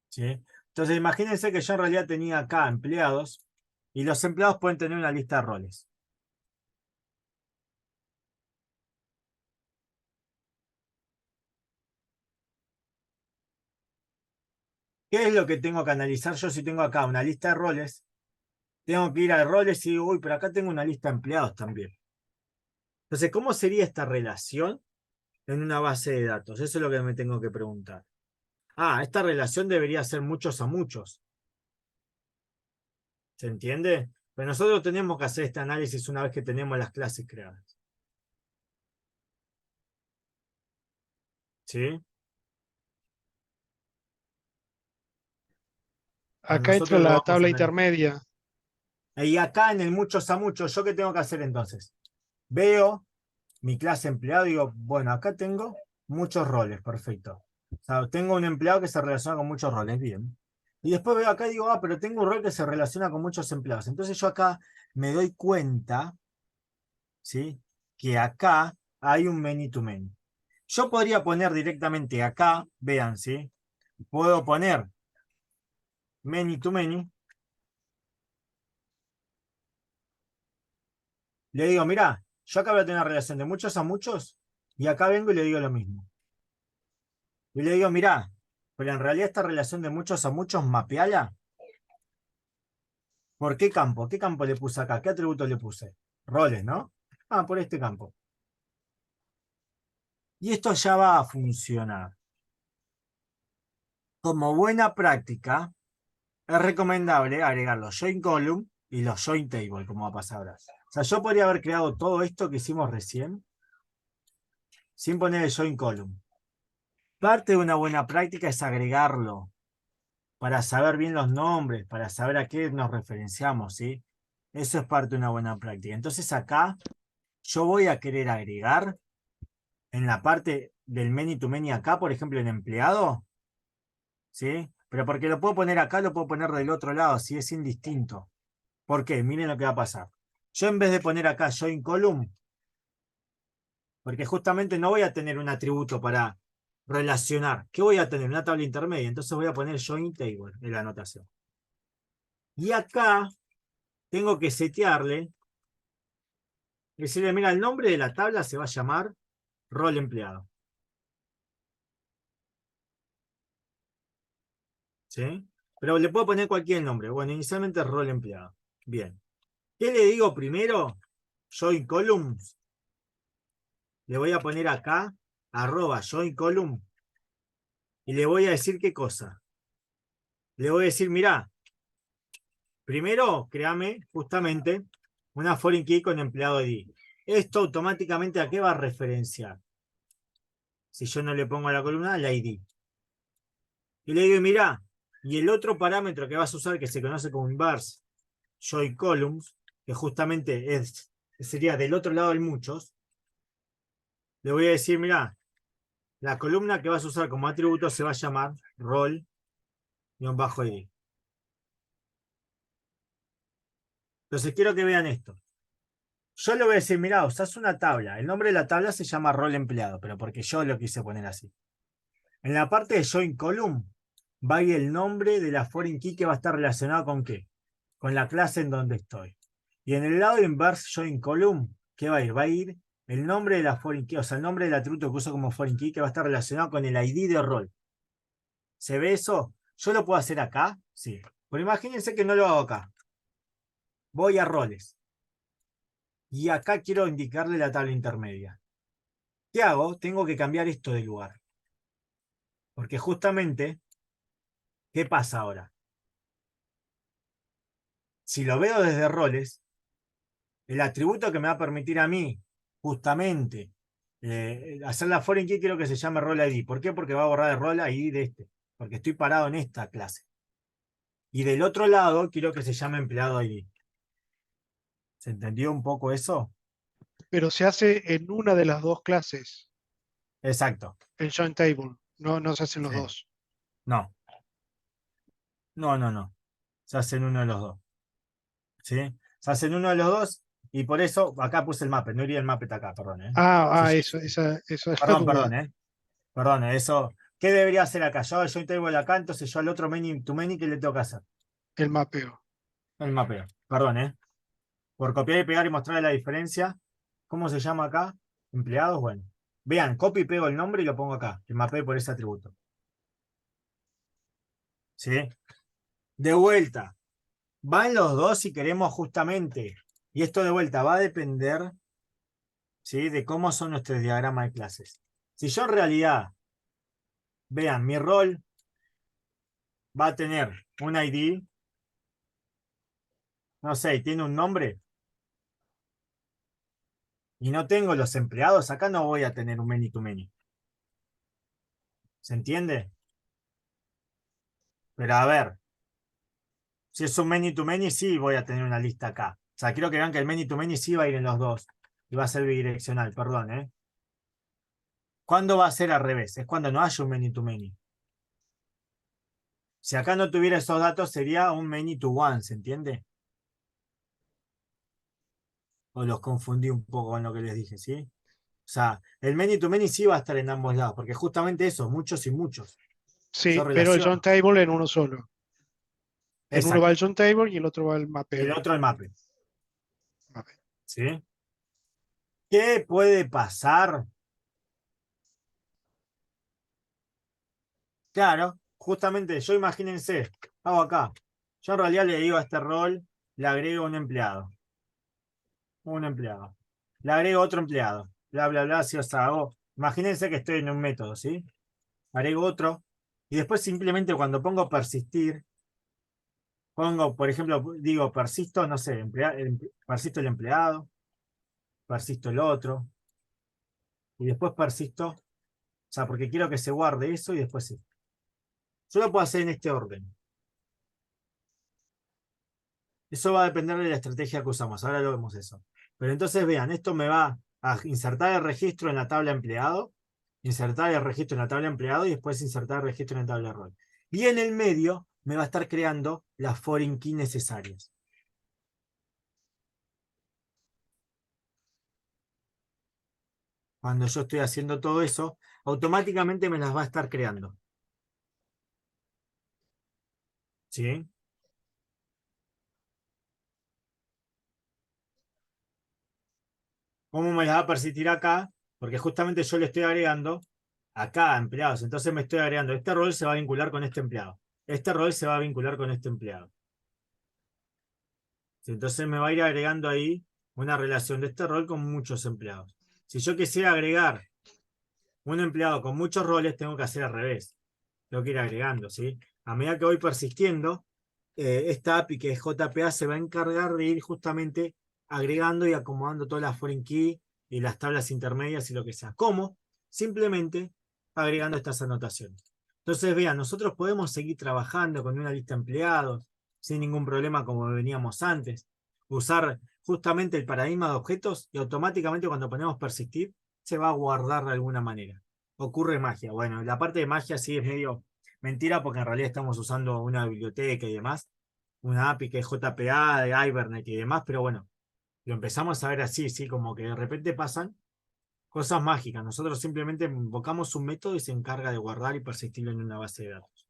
¿Sí? Entonces imagínense que yo en realidad tenía acá empleados y los empleados pueden tener una lista de roles. ¿Qué es lo que tengo que analizar yo si tengo acá una lista de roles? Tengo que ir a roles y digo, uy, pero acá tengo una lista de empleados también. Entonces, ¿cómo sería esta relación en una base de datos? Eso es lo que me tengo que preguntar. Ah, esta relación debería ser muchos a muchos. ¿Se entiende? Pero nosotros tenemos que hacer este análisis una vez que tenemos las clases creadas. ¿Sí? Pero Acá entra nosotros lo la vamos a tabla analizar. intermedia. Y acá en el muchos a muchos, ¿yo qué tengo que hacer entonces? Veo mi clase empleado y digo, bueno, acá tengo muchos roles, perfecto. O sea, tengo un empleado que se relaciona con muchos roles, bien. Y después veo acá y digo, ah, pero tengo un rol que se relaciona con muchos empleados. Entonces yo acá me doy cuenta, ¿sí? Que acá hay un many to many. Yo podría poner directamente acá, vean, ¿sí? Puedo poner many to many. Le digo, mirá, yo acá voy a tener una relación de muchos a muchos y acá vengo y le digo lo mismo. Y le digo, mirá, pero en realidad esta relación de muchos a muchos, mapeala. ¿Por qué campo? ¿Qué campo le puse acá? ¿Qué atributo le puse? Roles, ¿no? Ah, por este campo. Y esto ya va a funcionar. Como buena práctica, es recomendable agregar los join column y los join table, como va a pasar ahora. O sea, yo podría haber creado todo esto que hicimos recién sin poner el join column. Parte de una buena práctica es agregarlo para saber bien los nombres, para saber a qué nos referenciamos, ¿sí? Eso es parte de una buena práctica. Entonces acá yo voy a querer agregar en la parte del many to many acá, por ejemplo, en empleado, ¿sí? Pero porque lo puedo poner acá, lo puedo poner del otro lado, si es indistinto. ¿Por qué? Miren lo que va a pasar. Yo en vez de poner acá join column, Porque justamente no voy a tener un atributo para relacionar. ¿Qué voy a tener? Una tabla intermedia. Entonces voy a poner join table en la anotación. Y acá tengo que setearle, decirle, mira, el nombre de la tabla se va a llamar rol empleado. ¿Sí? Pero le puedo poner cualquier nombre. Bueno, inicialmente es rol empleado. Bien. ¿Qué le digo primero? Join columns. Le voy a poner acá, @join column. Y le voy a decir qué cosa. Le voy a decir, mira, primero créame justamente una foreign key con empleado ID. Esto automáticamente ¿a qué va a referenciar? Si yo no le pongo a la columna, la ID. Y le digo, mira, y el otro parámetro que vas a usar que se conoce como inverse join columns, que justamente sería del otro lado del muchos, le voy a decir, mira, la columna que vas a usar como atributo se va a llamar rol-id. Entonces quiero que vean esto. Yo le voy a decir, mira, usás una tabla. El nombre de la tabla se llama rol empleado, pero porque yo lo quise poner así. En la parte de join column va a ir el nombre de la foreign key que va a estar relacionado con qué? Con la clase en donde estoy. Y en el lado de inverse join column, ¿qué va a ir? Va a ir el nombre de la foreign key, o sea, el nombre del atributo que uso como foreign key que va a estar relacionado con el ID de rol. ¿Se ve eso? ¿Yo lo puedo hacer acá? Sí. Pero imagínense que no lo hago acá. Voy a roles. Y acá quiero indicarle la tabla intermedia. ¿Qué hago? Tengo que cambiar esto de lugar. Porque justamente, ¿qué pasa ahora? Si lo veo desde roles, el atributo que me va a permitir a mí, justamente, hacer la foreign key, quiero que se llame role ID. ¿Por qué? Porque va a borrar el role ID de este. Porque estoy parado en esta clase. Y del otro lado, quiero que se llame empleado ID. ¿Se entendió un poco eso? Pero se hace en una de las dos clases, Exacto. el join table, no se hacen los Sí. dos. No, no. Se hacen uno de los dos. ¿Sí? Se hacen uno de los dos y por eso acá puse el mapper. No iría el mapper acá, perdón, ¿eh? Sí, Esa es la perdón, duda, perdón, ¿eh? Perdón, eso. ¿Qué debería hacer acá? Yo join table acá, entonces yo al otro many to many, ¿qué le tengo que hacer? el mapeo. El mapeo. Perdón, ¿eh? Por copiar y pegar y mostrarle la diferencia. ¿Cómo se llama acá? Empleados, bueno. Vean, copio y pego el nombre y lo pongo acá. El mapeo por ese atributo. ¿Sí? De vuelta. Van los dos si queremos justamente. Y esto de vuelta va a depender, ¿sí?, de cómo son nuestros diagramas de clases. Si yo en realidad, vean, mi rol va a tener un ID, no sé, y tiene un nombre, y no tengo los empleados, acá no voy a tener un many to many. ¿Se entiende? Pero a ver, si es un many to many, sí voy a tener una lista acá. O sea, quiero que vean que el many to many sí va a ir en los dos. Y va a ser bidireccional, perdón, ¿eh? ¿Cuándo va a ser al revés? Es cuando no haya un many to many. Si acá no tuviera esos datos, sería un many to one, ¿se entiende? O los confundí un poco con lo que les dije, ¿sí? O sea, el many to many sí va a estar en ambos lados, porque justamente eso, muchos y muchos. Yo Sí, pero el join relaciono. table en uno solo. En uno va el Exacto. join table y el otro va el El mapeo. otro el mapping, Mapeo. ¿sí? ¿Qué puede pasar? Claro, justamente yo imagínense, hago acá. Yo en realidad le digo a este rol, le agrego un empleado. Un empleado. Le agrego otro empleado. Bla, bla, bla, si os hago. Imagínense que estoy en un método, ¿sí? Agrego otro. Y después simplemente cuando pongo persistir, pongo, por ejemplo, digo persisto, no sé, persisto el empleado, persisto el otro, y después persisto, o sea, porque quiero que se guarde eso y después sí. Yo lo puedo hacer en este orden. Eso va a depender de la estrategia que usamos. Ahora lo vemos eso. Pero entonces vean, esto me va a insertar el registro en la tabla empleado, insertar el registro en la tabla empleado y después insertar el registro en la tabla rol. Y en el medio me va a estar creando las foreign key necesarias. cuando yo estoy haciendo todo eso, automáticamente me las va a estar creando. ¿Sí? ¿Cómo me las va a persistir acá? Porque justamente yo le estoy agregando acá a empleados. Entonces me estoy agregando, este rol se va a vincular con este empleado. Este rol se va a vincular con este empleado. Entonces me va a ir agregando ahí una relación de este rol con muchos empleados. Si yo quisiera agregar un empleado con muchos roles, tengo que hacer al revés. Tengo que ir agregando, ¿sí? A medida que voy persistiendo, esta API que es JPA se va a encargar de ir justamente agregando y acomodando todas las foreign key y las tablas intermedias y lo que sea. ¿Cómo? Simplemente agregando estas anotaciones. Entonces, vean, nosotros podemos seguir trabajando con una lista de empleados sin ningún problema como veníamos antes. Usar justamente el paradigma de objetos y automáticamente cuando ponemos persistir se va a guardar de alguna manera. Ocurre magia. Bueno, la parte de magia sí es medio mentira porque en realidad estamos usando una biblioteca y demás, una API que es JPA, de Hibernate y demás, pero bueno, lo empezamos a ver así, sí, como que de repente pasan cosas mágicas. Nosotros simplemente invocamos un método y se encarga de guardar y persistirlo en una base de datos.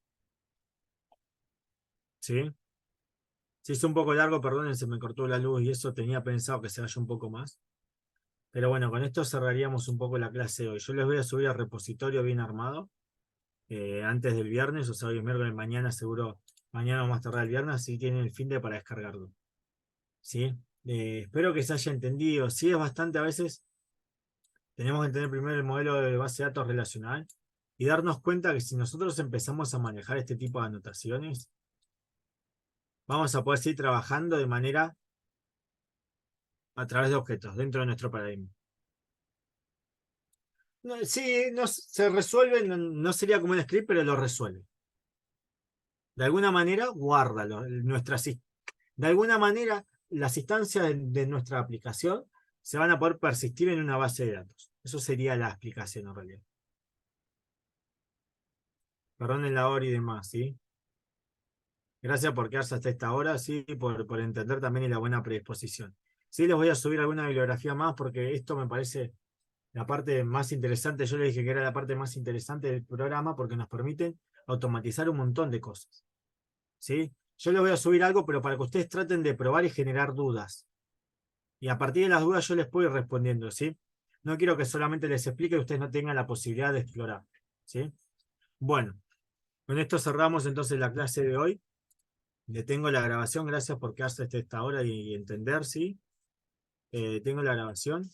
¿Sí? Si es un poco largo, perdonen, se me cortó la luz y eso tenía pensado que se vaya un poco más. Pero bueno, con esto cerraríamos un poco la clase de hoy. Yo les voy a subir al repositorio bien armado antes del viernes, o sea, hoy es miércoles, mañana seguro, mañana o más tarde el viernes, así tienen el fin de para descargarlo. ¿Sí? Espero que se haya entendido. Sí, es bastante a veces, tenemos que entender primero el modelo de base de datos relacional y darnos cuenta que si nosotros empezamos a manejar este tipo de anotaciones, vamos a poder seguir trabajando de manera a través de objetos dentro de nuestro paradigma. No, sí, no, se resuelve, no, no sería como un script, pero lo resuelve. De alguna manera, guárdalo. De alguna manera, las instancias de nuestra aplicación se van a poder persistir en una base de datos. Eso sería la explicación en realidad. Perdonen la hora y demás, ¿sí? Gracias por quedarse hasta esta hora, sí, por entender también y la buena predisposición. Sí, les voy a subir alguna bibliografía más porque esto me parece la parte más interesante. Yo les dije que era la parte más interesante del programa porque nos permiten automatizar un montón de cosas. ¿Sí? Yo les voy a subir algo, pero para que ustedes traten de probar y generar dudas. Y a partir de las dudas yo les puedo ir respondiendo, ¿sí? No quiero que solamente les explique y ustedes no tengan la posibilidad de explorar, ¿sí? Bueno, con esto cerramos entonces la clase de hoy. Detengo la grabación, gracias por quedarse hasta esta hora y entender, ¿sí? Tengo la grabación.